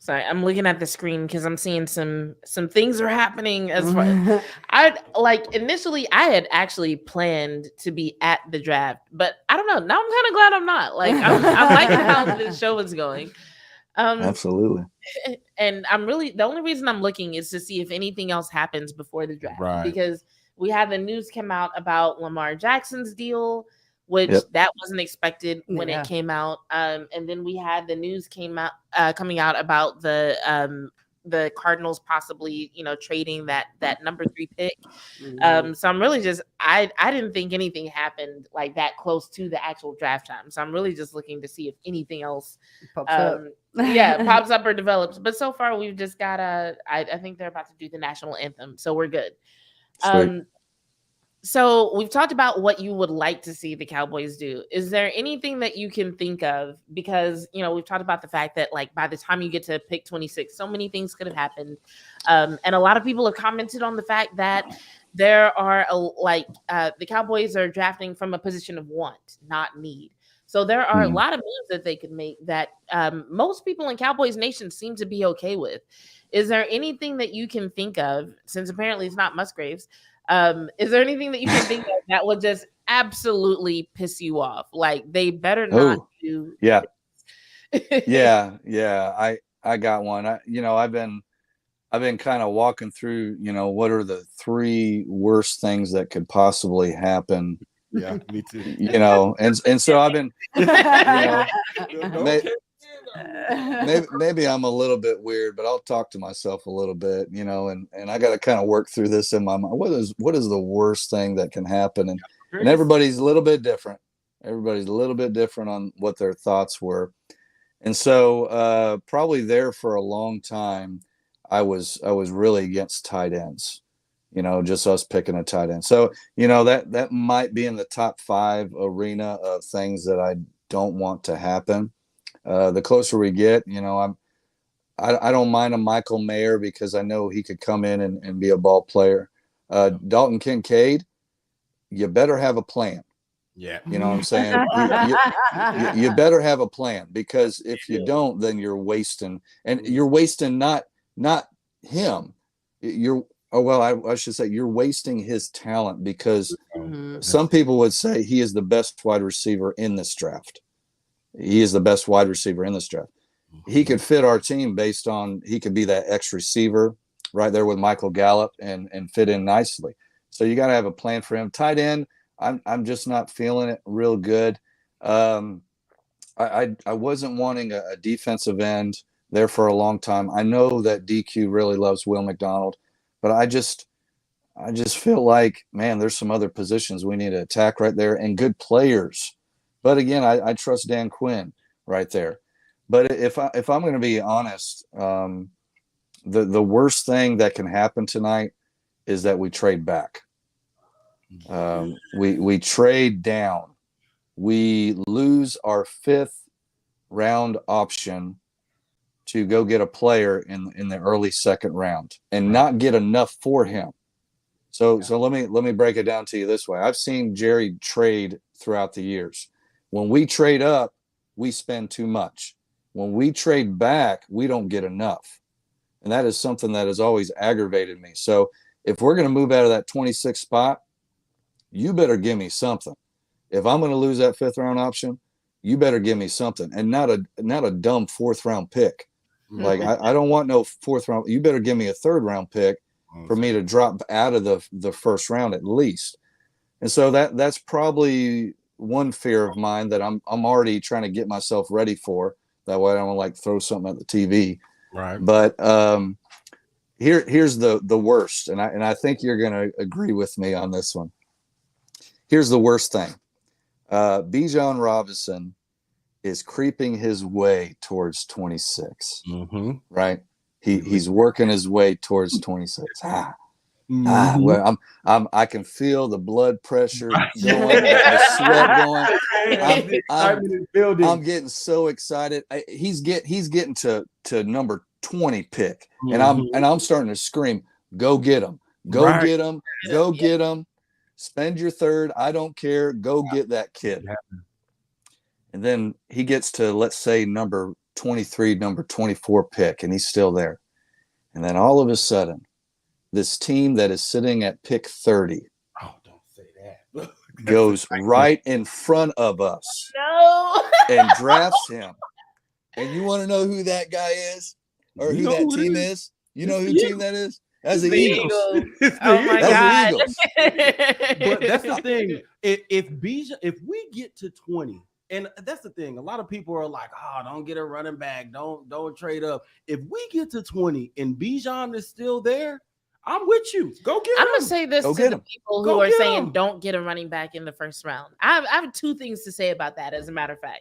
Sorry, I'm looking at the screen because I'm seeing some things are happening as far. I like initially I had actually planned to be at the draft, but I don't know. Now I'm kind of glad I'm not. Like I'm liking how this show is going. Absolutely. And I'm really the only reason I'm looking is to see if anything else happens before the draft, Right. because we had the news come out about Lamar Jackson's deal, which Yep. that wasn't expected when Yeah. it came out. And then we had the news coming out about the Cardinals possibly, trading that number 3 pick. So I'm really just I didn't think anything happened like that close to the actual draft time. So I'm really just looking to see if anything else Pops up. pops up or develops. But so far we've just got I think they're about to do the national anthem, so we're good. Sweet. So we've talked about what you would like to see the Cowboys do. Is there anything that you can think of? Because, we've talked about the fact that like by the time you get to pick 26, so many things could have happened. And a lot of people have commented on the fact that there are the Cowboys are drafting from a position of want, not need. So there are a lot of moves that they could make that most people in Cowboys Nation seem to be okay with. Is there anything that you can think of, since apparently it's not Musgraves? Is there anything that you can think of that would just absolutely piss you off? Like they better not do. Yeah. Yeah. I got one. I've been kind of walking through, what are the 3 worst things that could possibly happen. Yeah, me too. And so I've been, Don't maybe I'm a little bit weird, but I'll talk to myself a little bit, and I got to kind of work through this in my mind. What is the worst thing that can happen? And everybody's a little bit different. Everybody's a little bit different on what their thoughts were. And so probably there for a long time, I was really against tight ends, just us picking a tight end. So, that might be in the top 5 arena of things that I don't want to happen. The closer we get, I don't mind a Michael Mayer because I know he could come in and be a ball player. Dalton Kincaid, you better have a plan. Yeah. You know what I'm saying? You better have a plan, because if you don't, then you're wasting, and you're wasting not him. I should say you're wasting his talent, because some people would say he is the best wide receiver in this draft. He is the best wide receiver in this draft. He could fit our team based on he could be that X receiver right there with Michael Gallup and fit in nicely. So you got to have a plan for him. Tight end, I'm just not feeling it real good. I wasn't wanting a defensive end there for a long time. I know that DQ really loves Will McDonald, but I just feel like, man, there's some other positions we need to attack right there, and good players. But again, I trust Dan Quinn right there. But if I'm going to be honest, the worst thing that can happen tonight is that we trade back. We trade down. We lose our 5th round option to go get a player in the early 2nd round and not get enough for him. So let me break it down to you this way. I've seen Jerry trade throughout the years. When we trade up, we spend too much. When we trade back, we don't get enough. And that is something that has always aggravated me. So if we're going to move out of that 26th spot, you better give me something. If I'm going to lose that 5th round option, you better give me something, and not a dumb 4th round pick. Like I don't want no 4th round. You better give me a 3rd round pick for me to drop out of the 1st round at least. And so that's probably one fear of mine that I'm already trying to get myself ready for. That way I don't throw something at the TV. Right. But here's the worst, and I think you're going to agree with me on this one. Here's the worst thing. Bijan Robinson is creeping his way towards 26. Right? He's working his way towards 26. Well, I can feel the blood pressure going, the sweat going. I'm getting so excited. He's getting to number 20 pick, and I'm starting to scream, "Go get him! Go get him! Go get him! Spend your 3rd. I don't care. Go get that kid." And then he gets to, let's say, number 23, number 24 pick, and he's still there. And then all of a sudden, this team that is sitting at pick 30 Oh, don't say that. goes right in front of us No. and drafts him. And you want to know who that guy is or You who know that who it team is. is? You know It's who the team that is? That's the The Eagles. Eagles. It's the Oh my Eagles. That's god. But that's the thing. If we get to 20, and that's the thing, a lot of people are like, "Oh, don't get a running back, don't trade up." If we get to 20 and Bijan is still there, I'm with you. Go get him. I'm gonna say this Go to get the him. people Go who are get saying him. don't get a running back in the first round. I have two things to say about that. As a matter of fact,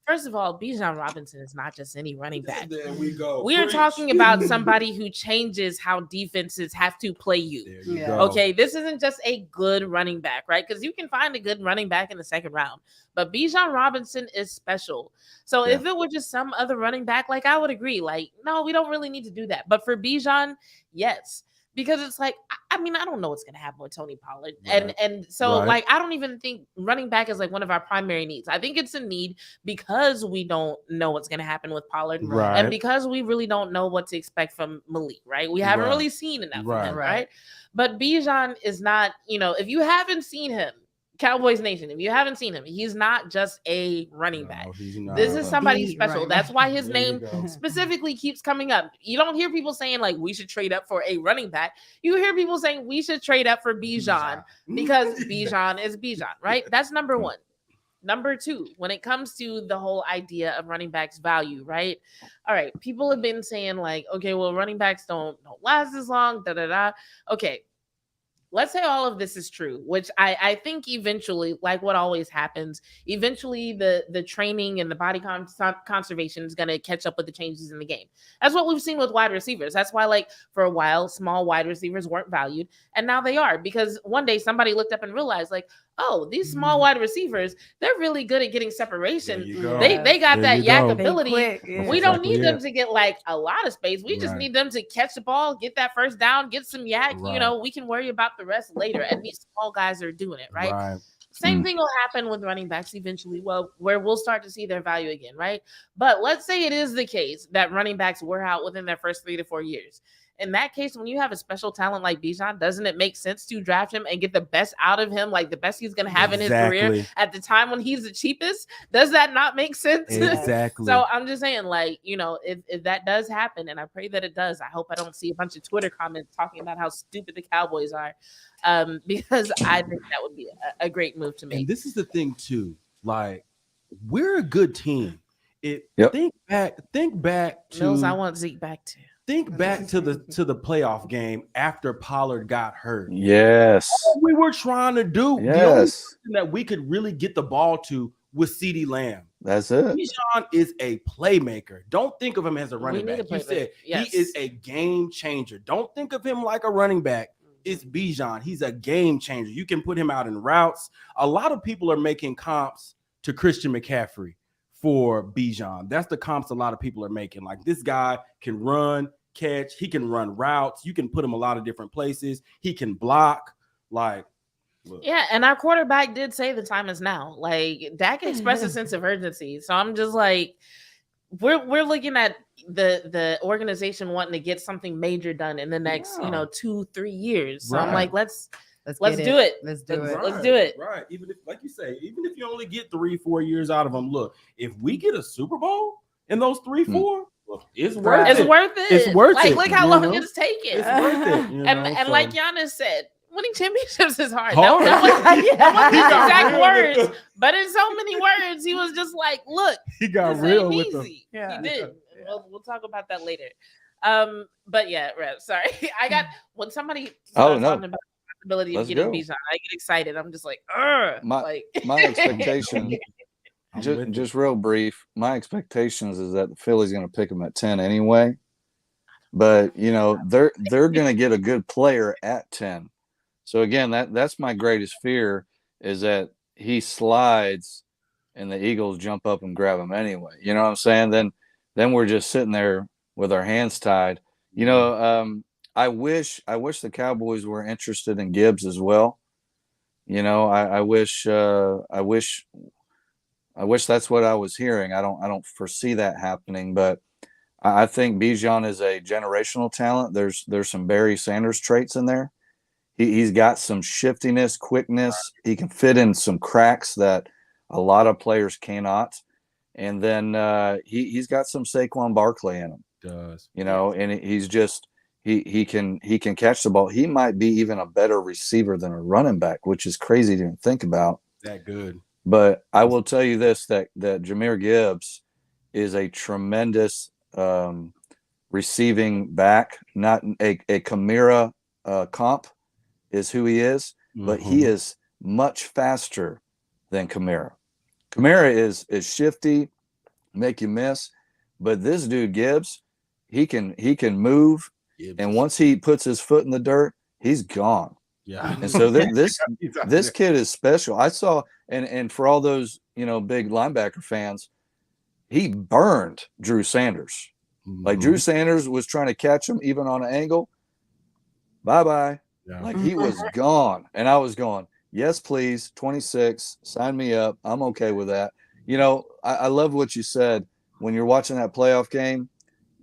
first of all, Bijan Robinson is not just any running back. There we go. We are Preach. talking about somebody who changes how defenses have to play you. There you Yeah. go. Okay, this isn't just a good running back, right? Because you can find a good running back in the second round, but Bijan Robinson is special. So Yeah. if it were just some other running back, like I would agree, like no, we don't really need to do that. But for Bijan, yes, because it's like I mean I don't know what's gonna happen with Tony Pollard, Right. and so Right. like I don't even think running back is like one of our primary needs. I think it's a need because we don't know what's gonna happen with Pollard. Right. And because we really don't know what to expect from Malik, right? We haven't Right. really seen enough Right. of him, Right. right? But Bijan is not, if you haven't seen him, Cowboys Nation, if you haven't seen him, he's not just a running back. No, he's not. This is somebody He- special. right. That's why his There you name go. specifically keeps coming up. You don't hear people saying like we should trade up for a running back. You hear people saying we should trade up for Bijan because Bijan is Bijan, right? That's number one. Number two, when it comes to the whole idea of running backs value, right? All right, people have been saying like, okay, well, running backs don't last as long, da da da. Okay, let's say all of this is true, which I think eventually, like what always happens, eventually the training and the body conservation is going to catch up with the changes in the game. That's what we've seen with wide receivers. That's why, like, for a while, small wide receivers weren't valued. And now they are, because one day somebody looked up and realized, like, oh, these small wide receivers, they're really good at getting There separation. you go. They got There that you yak go. They ability. quick, yeah. We don't Exactly need them it. to get like a lot of space. We just Right. need them to catch the ball, get that first down, get some yak. Right. We can worry about the rest later. And these small guys are doing it, right? Right. Same thing will happen with running backs eventually, where we'll start to see their value again, right? But let's say it is the case that running backs wear out within their first 3 to 4 years. In that case, when you have a special talent like Bijan, doesn't it make sense to draft him and get the best out of him, like the best he's going to have in his career Exactly. at the time when he's the cheapest? Does that not make sense? Exactly. So I'm just saying, like, if that does happen, and I pray that it does, I hope I don't see a bunch of Twitter comments talking about how stupid the Cowboys are, because I think that would be a great move to And make. this is the thing too. Like, we're a good team. Yep. Think back to Mills, I want Zeke back too. think back to the playoff game after Pollard got hurt. Yes. What we were trying to do, the only Yes. person that we could really get the ball to was CeeDee Lamb. That's it. Bijan is a playmaker. Don't think of him as a running need a back. You playmaker. said Yes. he is a game changer. Don't think of him like a running back. It's Bijan. He's a game changer. You can put him out in routes. A lot of people are making comps to Christian McCaffrey for Bijan. That's the comps a lot of people are making. Like, this guy can run, catch. He can run routes. You can put him a lot of different places. He can block. Like, look. Yeah, and our quarterback did say the time is now. Like, Dak expressed a sense of urgency. So I'm just like, we're looking at the organization wanting to get something major done in the next, Yeah. 2-3 years. So I'm Right. like, let's Let's do get it. Let's do it. Let's do it. Right. Even if, like you say, even if you only get 3-4 years out of them, look, if we get a Super Bowl in those 3-4, look, it's worth It's it. worth it. It's worth like, it, look how you long know? it's taken. It's worth it. you and know, and so- like Giannis said, winning championships is hard. Hard. That wasn't his exact He got words, real with but in so many words, he was just like, "Look, He got this real ain't with them. easy." Yeah. He did. Yeah. We'll talk about that later. But yeah, Rev, sorry. I got when somebody Oh, starts no. talking about the possibility Let's of getting go. Bijan, I get excited. I'm just like, "Ugh." My- like My expectation, I'm just, with you. just real brief, my expectations is that the Philly's going to pick him at 10 anyway. But, they're going to get a good player at 10. So, again, that's my greatest fear is that he slides and the Eagles jump up and grab him anyway. You know what I'm saying? Then we're just sitting there with our hands tied. I wish the Cowboys were interested in Gibbs as well. I wish I wish that's what I was hearing. I don't foresee that happening, but I think Bijan is a generational talent. There's some Barry Sanders traits in there. He's got some shiftiness, quickness. He can fit in some cracks that a lot of players cannot. And then he's got some Saquon Barkley in him. Does. You know, and he's just he can catch the ball. He might be even a better receiver than a running back, which is crazy to even think about. That good. But I will tell you this, that Jahmyr Gibbs is a tremendous receiving back, not a Kamara comp is who he is, but he is much faster than Kamara. Kamara is shifty, make you miss, but this dude Gibbs, he can move, and once he puts his foot in the dirt, he's gone. Yeah. And so this kid is special. I saw, and for all those, you know, big linebacker fans, he burned Drew Sanders. Like Drew Sanders was trying to catch him even on an angle. Bye-bye. Yeah. Like he was gone. And I was going, yes, please. 26, sign me up. I'm okay with that. You know, I love what you said. When you're watching that playoff game,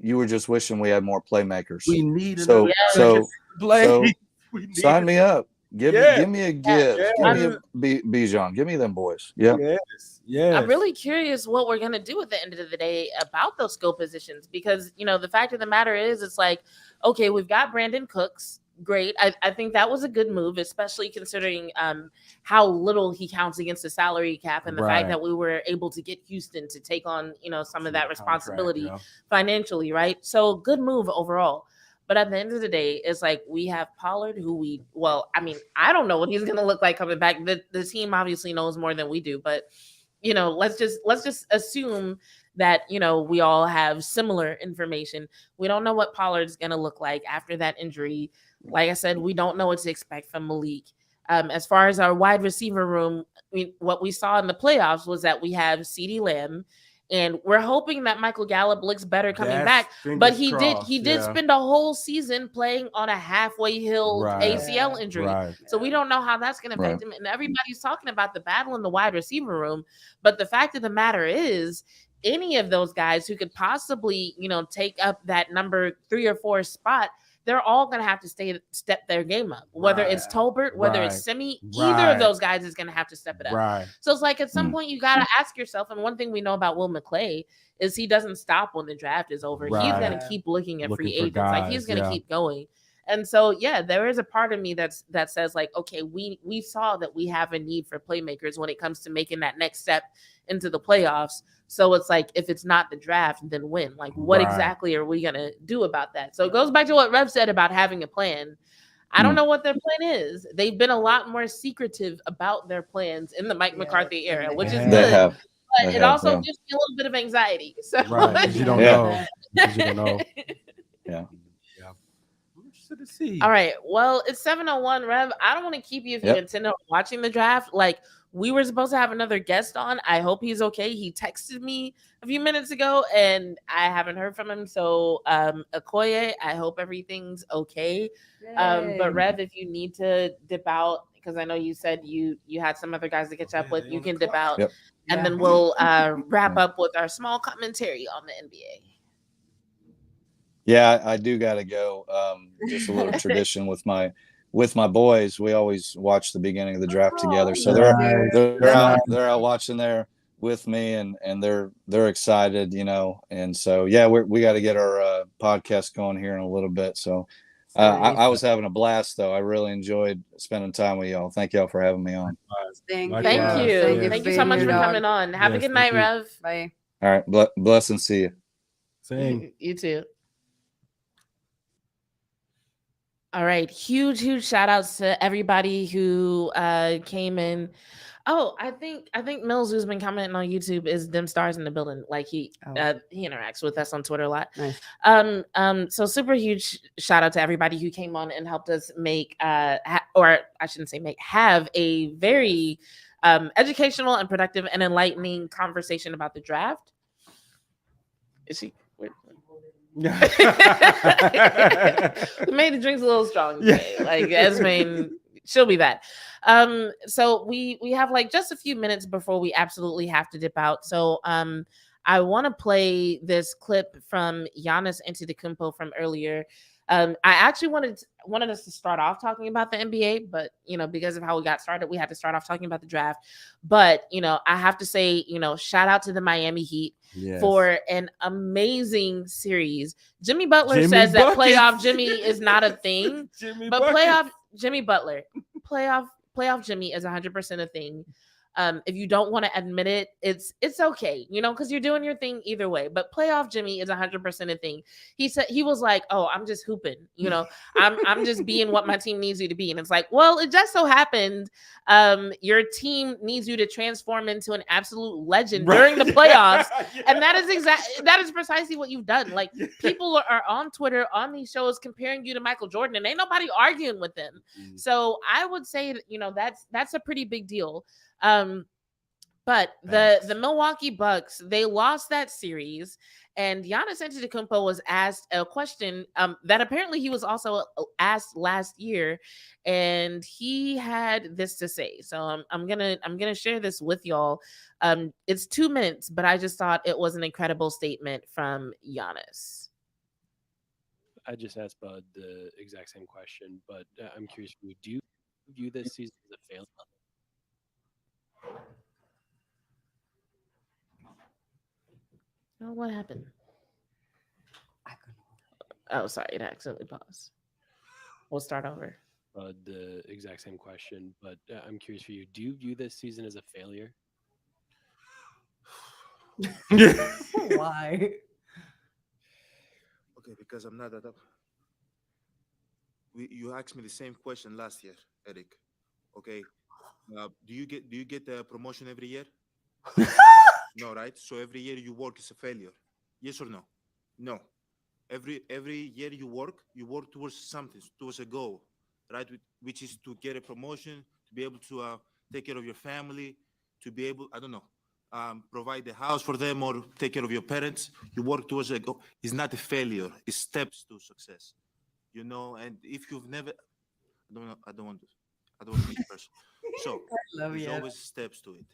you were just wishing we had more playmakers. We need so we need sign me up. Give me a Gibbs. Give me a Bijan. Give me them boys. Yeah. Yes. I'm really curious what we're going to do at the end of the day about those skill positions, because, you know, the fact of the matter is, it's like, okay, we've got Brandon Cooks. Great. I think that was a good move, especially considering how little he counts against the salary cap and the fact that we were able to get Houston to take on, you know, some of that responsibility financially, right? So good move overall. But at the end of the day, it's like we have Pollard, who I don't know what he's going to look like coming back. The team obviously knows more than we do, but, you know, let's just assume that, you know, we all have similar information. We don't know what Pollard's going to look like after that injury. Like I said, we don't know what to expect from Malik. As far as our wide receiver room, what we saw in the playoffs was that we have CeeDee Lamb, and we're hoping that Michael Gallup looks better coming back. But he did spend a whole season playing on a halfway healed ACL injury. So we don't know how that's going to affect him. And everybody's talking about the battle in the wide receiver room. But the fact of the matter is, any of those guys who could possibly, you know, take up that number 3 or 4 spot, they're all going to have to step their game up. Whether it's Tolbert, whether it's Simi, either of those guys is going to have to step it up. So it's like at some point you got to ask yourself, and one thing we know about Will McClay is he doesn't stop when the draft is over. He's going to keep looking at free agents. Like he's going to keep going. And so, yeah, there is a part of me that says like, okay, we saw that we have a need for playmakers when it comes to making that next step into the playoffs. So it's like, if it's not the draft, then when? Like, what exactly are we going to do about that? So it goes back to what Rev said about having a plan. I don't know what their plan is. They've been a lot more secretive about their plans in the Mike McCarthy era, which is good. But it also gives me a little bit of anxiety. So you don't know. You don't know. Yeah. To see. All right. Well, it's 7:01, Rev. I don't want to keep you if you intend on watching the draft. Like, we were supposed to have another guest on. I hope he's okay. He texted me a few minutes ago and I haven't heard from him. So Okoye, I hope everything's okay. But Rev, if you need to dip out, because I know you said you had some other guys to catch up with, you can dip out. And then we'll wrap up with our small commentary on the NBA. Yeah, I do got to go. Just a little tradition with my boys. We always watch the beginning of the draft together. So they're out watching there with me, and they're excited, you know. And so yeah, we got to get our podcast going here in a little bit. So I was having a blast though. I really enjoyed spending time with y'all. Thank y'all for having me on. Thank you so much for coming on. Have a good night, Rev. Bye. All right, blessings. See you. Same. You too. All right. Huge shout outs to everybody who came in. Oh, I think Mills, who's been commenting on YouTube, is them stars in the building. Like he interacts with us on Twitter a lot. Nice. So super huge shout out to everybody who came on and helped us make or I shouldn't say make, have a very educational and productive and enlightening conversation about the draft. Is she? We made the drinks a little strong today. Like Esmaine, She'll be that. So we have like just a few minutes before we absolutely have to dip out. So I want to play this clip from Giannis Antetokounmpo from earlier. I actually wanted us to start off talking about the NBA, but because of how we got started, we had to start off talking about the draft. But I have to say, shout out to the Miami Heat for an amazing series. Jimmy Butler says that playoff Jimmy is not a thing, but playoff Jimmy Butler, playoff Jimmy is 100% a thing. If you don't want to admit it, it's okay, because you're doing your thing either way. But playoff Jimmy is 100% a thing. He was like, "Oh, I'm just hooping, I'm just being what my team needs you to be." And it's like, well, it just so happened, your team needs you to transform into an absolute legend during the playoffs, and that is precisely what you've done. Like people are on Twitter on these shows comparing you to Michael Jordan, and ain't nobody arguing with them. So I would say that, that's a pretty big deal. But the Milwaukee Bucks, they lost that series, and Giannis Antetokounmpo was asked a question that apparently he was also asked last year, and he had this to say. So I'm gonna share this with y'all. It's 2 minutes, but I just thought it was an incredible statement from Giannis. I just asked Bud the exact same question, but I'm curious from you. Do you view this season as a failure? Oh, what happened? Oh, sorry, it accidentally paused. We'll start over. The exact same question, but I'm curious for you. Do you view this season as a failure? Why? Okay, because I'm not that up. You asked me the same question last year, Eric. Okay, do you get the promotion every year? No, right? So every year you work is a failure. Yes or no? No. Every year you work towards something, towards a goal, right? Which is to get a promotion, to be able to take care of your family, to be able, I don't know, provide the house for them or take care of your parents. You work towards a goal. It's not a failure. It's steps to success. And if you've never, I don't want to be personal. So there's always steps to it.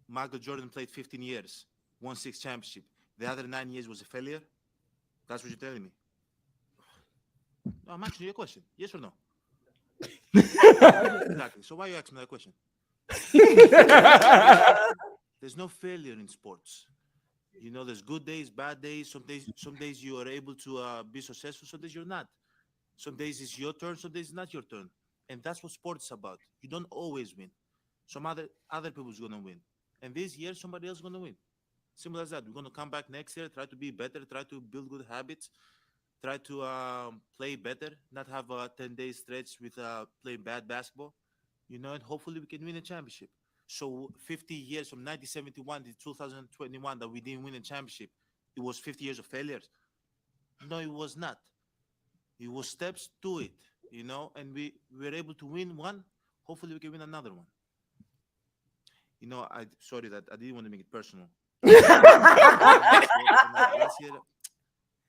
Michael Jordan played 15 years, won 6 championships. The other 9 years was a failure. That's what you're telling me. No, I'm asking you a question. Yes or no? Exactly. So why are you asking me that question? There's no failure in sports. There's good days, bad days. Some days you are able to be successful. Some days you're not. Some days it's your turn. Some days it's not your turn. And that's what sports is about. You don't always win. Some other people's gonna win, and this year somebody else is gonna win. Simple as that. We're gonna come back next year, try to be better, try to build good habits, try to play better, not have a 10-day stretch with playing bad basketball, and hopefully we can win a championship. So 50 years from 1971 to 2021 that we didn't win a championship, it was 50 years of failures? No, it was not. It was steps to it, and we were able to win one. Hopefully we can win another one. Sorry that I didn't want to make it personal. Last year,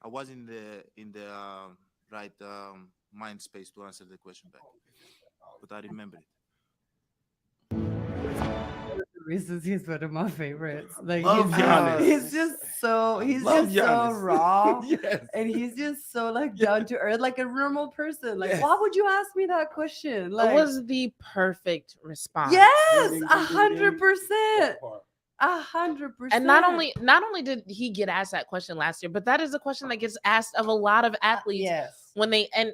I was in the right mind space to answer the question back, but I remember it. Reasons he's one of my favorites. Like Love he's just so raw. Yes. And he's just so down to earth, like a normal person. Like, why would you ask me that question? It was the perfect response. Yes, 100%. 100%. And not only did he get asked that question last year, but that is a question that gets asked of a lot of athletes when they and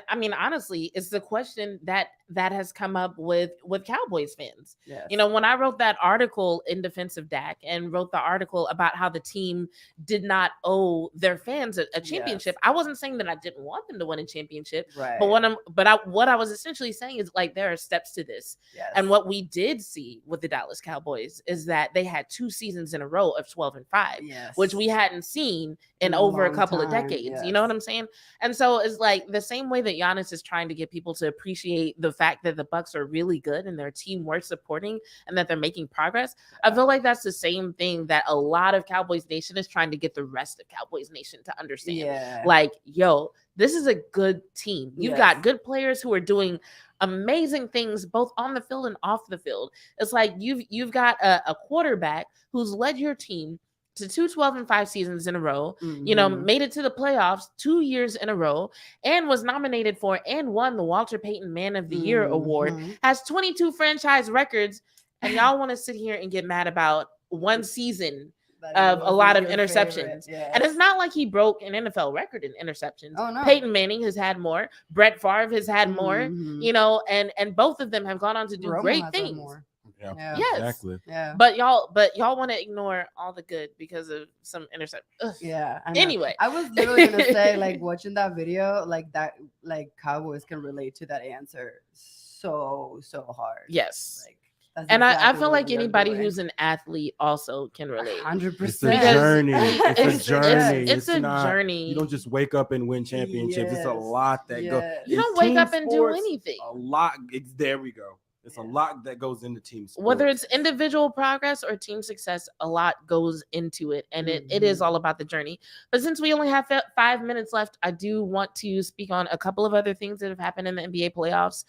I mean, honestly, it's the question that has come up with Cowboys fans. Yes. When I wrote that article in defense of Dak and wrote the article about how the team did not owe their fans a championship, I wasn't saying that I didn't want them to win a championship. Right. But what I was essentially saying is there are steps to this. Yes. And what we did see with the Dallas Cowboys is that they had 2 seasons in a row of 12-5, which we hadn't seen in over a couple of decades. Yes. You know what I'm saying? And so it's the same way that Giannis is trying to get people to appreciate the fact that the Bucks are really good and their team worth supporting and that they're making progress. I feel like that's the same thing that a lot of Cowboys Nation is trying to get the rest of Cowboys Nation to understand. Yeah. Yo, this is a good team. You've got good players who are doing amazing things both on the field and off the field. It's like you've got a quarterback who's led your team to 2 12-5 seasons in a row, you know, made it to the playoffs 2 years in a row, and was nominated for and won the Walter Payton Man of the Year award, has 22 franchise records, and y'all want to sit here and get mad about one season of a lot of interceptions. And it's not like he broke an NFL record in interceptions. Oh, no. Peyton Manning has had more. Brett Favre has had more, you know, and both of them have gone on to do Romo great has had things. more. Yeah, Yes. exactly. Yeah. But y'all want to ignore all the good because of some interception. Yeah. I know. Anyway, I was literally gonna say, like, watching that video, like that, like Cowboys can relate to that answer so hard. yes. Like, that's And I exactly feel what like we are anybody doing. who's an athlete also can relate. 100%. It's a journey. It's It's- a journey. it's a not, journey. You don't just wake up and win championships. It's a Yes. lot that goes. Yes. You don't wake up and do anything. A lot. There we go. It's a lot that goes into team sports. Whether it's individual progress or team success, a lot goes into it, and it is all about the journey. But since we only have 5 minutes left, I do want to speak on a couple of other things that have happened in the NBA playoffs.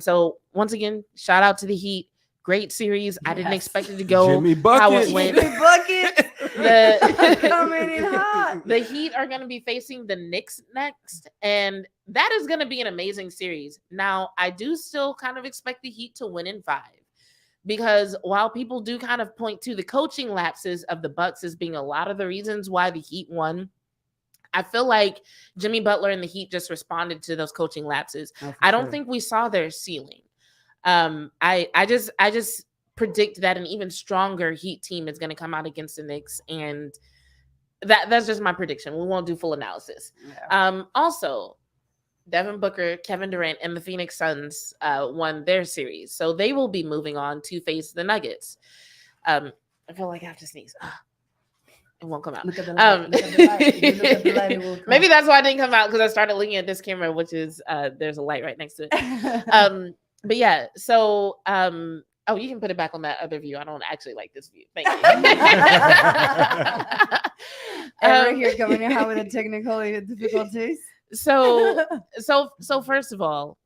So once again, shout out to the Heat. Great series. I didn't expect it to go Jimmy how Bucket. it went. Jimmy Bucket. Coming in hot. The Heat are going to be facing the Knicks next, and that is going to be an amazing series. Now, I do still kind of expect the Heat to win in 5, because while people do kind of point to the coaching lapses of the Bucks as being a lot of the reasons why the Heat won, I feel like Jimmy Butler and the Heat just responded to those coaching lapses. I don't think we saw their ceiling. I just predict that an even stronger Heat team is going to come out against the Knicks, and that's just my prediction. We won't do full analysis. Yeah. Also, Devin Booker, Kevin Durant, and the Phoenix Suns won their series, so they will be moving on to face the Nuggets. I feel like I have to sneeze. It won't come out. Look at the light. Look at the light. If you look at the light, it will come. Maybe that's why I didn't come out, because I started looking at this camera, which is there's a light right next to it. But yeah, so oh, you can put it back on that other view. I don't actually like this view. Thank you. Ever here coming in with the technical difficulties. So first of all,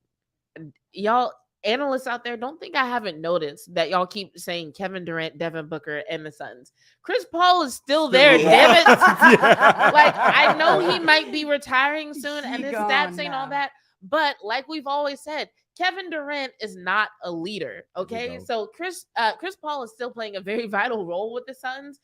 y'all analysts out there, don't think I haven't noticed that y'all keep saying Kevin Durant, Devin Booker, and the Suns. Chris Paul is still there, damn it. Like, I know he might be retiring soon, and his stats ain't all that, but like we've always said, Kevin Durant is not a leader, okay? So Chris Paul is still playing a very vital role with the Suns.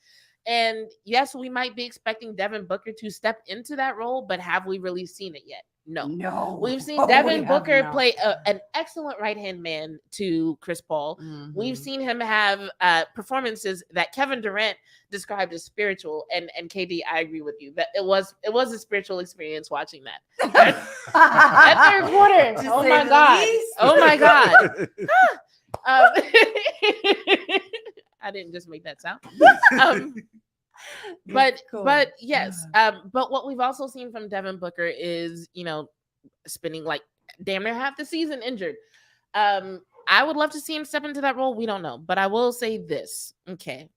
And yes, we might be expecting Devin Booker to step into that role, but have we really seen it yet? No. We've seen Devin Booker play an excellent right-hand man to Chris Paul. We've seen him have performances that Kevin Durant described as spiritual, and KD, I agree with you that it was a spiritual experience watching that. That third quarter. Oh my God. Oh my God. I didn't just make that sound. But yes, but what we've also seen from Devin Booker is, you know, spending like damn near half the season injured. I would love to see him step into that role. We don't know, but I will say this. Okay.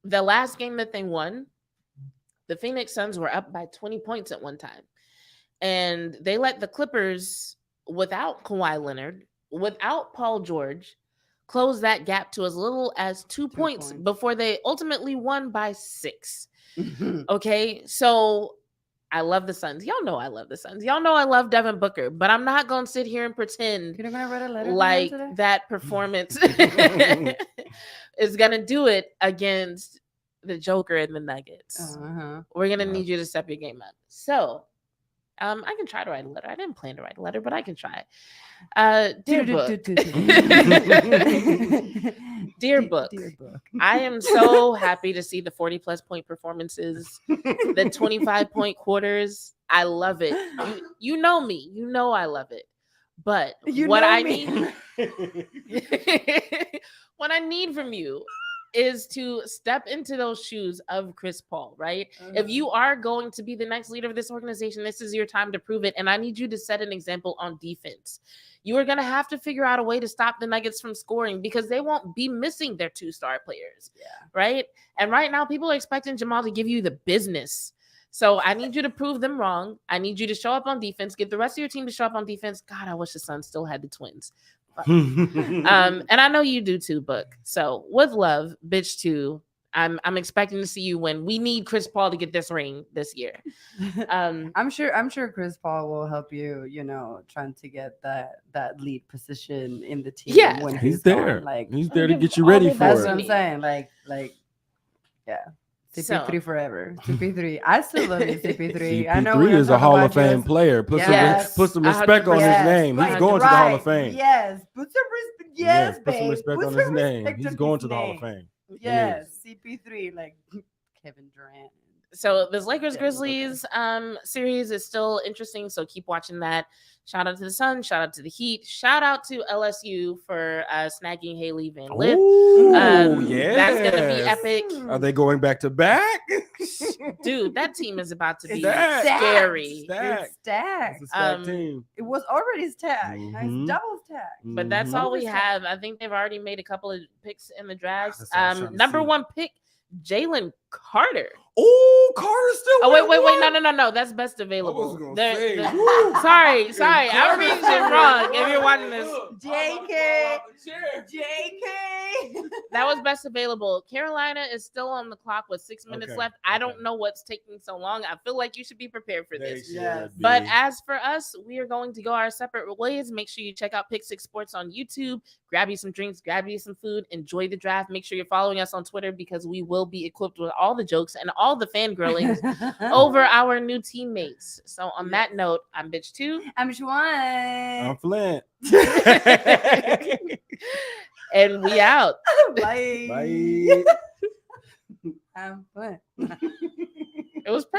The last game that they won, the Phoenix Suns were up by 20 points at one time, and they let the Clippers, without Kawhi Leonard, without Paul George, close that gap to as little as 2 points before they ultimately won by 6. Okay, so I love the Suns. Y'all know I love the Suns. Y'all know I love Devin Booker, but I'm not going to sit here and pretend like that performance is going to do it against the Joker and the Nuggets. We're going to need you to step your game up. So I can try to write a letter. I didn't plan to write a letter, but I can try. Dear Book. Dear Book. I am so happy to see the 40+ point performances, the 25-point quarters. I love it. You know me. You know I love it. But what I need what I need from you is to step into those shoes of Chris Paul, right? If you are going to be the next leader of this organization, this is your time to prove it. And I need you to set an example on defense. You are going to have to figure out a way to stop the Nuggets from scoring, because they won't be missing their 2-star players, right? And right now, people are expecting Jamal to give you the business. So I need you to prove them wrong. I need you to show up on defense. Get the rest of your team to show up on defense. God, I wish the Suns still had the Twins. And I know you do too, Book. So with love, bitch too. I'm expecting to see you win. We need Chris Paul to get this ring this year. I'm sure Chris Paul will help you, trying to get that lead position in the team. Yeah. when He's gone. there. Like He's there to give get you all ready the for that's best what it. I'm saying. Like, yeah. CP3 So- forever. CP3. I still love you, CP3. I know CP3 we're is a talking Hall about of Fame just- player. Put Yes. some respect on his 100%. name. He's Right, going to the Hall of Fame. Yes. Put some respect. Yes, put some babe. respect Put on his some name. respect He's on going his to the Hall of name. Fame. Yes, CP3, like Kevin Durant. So this Lakers Yeah, Grizzlies series is still interesting. So keep watching that. Shout out to the Suns. Shout out to the Heat. Shout out to LSU for snagging Haley Van Lith. Oh, That's gonna be epic, Are they going back to back? dude. That team is about to be Stacked. scary. Stacked. It's stacked. It's a stacked Um, team. It was already stacked. Mhm. Nice double stacked. But that's Mhm. all we Mhm. have. I think they've already made a couple of picks in the drafts. That's what I was trying to Number see. 1 pick, Jalen Carter. Oh, Carter's still. Oh wait, with wait, one? no. That's best I available. was gonna They're- say, they're- woo. sorry. I'm Carter reading still shit with wrong. one. If you're watching this, JK. JK. that was best available. Carolina is still on the clock with 6 minutes Okay, left. I don't okay. know what's taking so long. I feel like you should be prepared for They this. should Yes. be. But as for us, we are going to go our separate ways. Make sure you check out Pick 6 Sports on YouTube. Grab you some drinks, grab you some food, enjoy the draft. Make sure you're following us on Twitter because we will be equipped with all the jokes and all the fangirling over our new teammates. So on that note, I'm Bitch 2. I'm Juan. I'm Flint. And we out. Bye. Bye. I'm fun. It was perfect.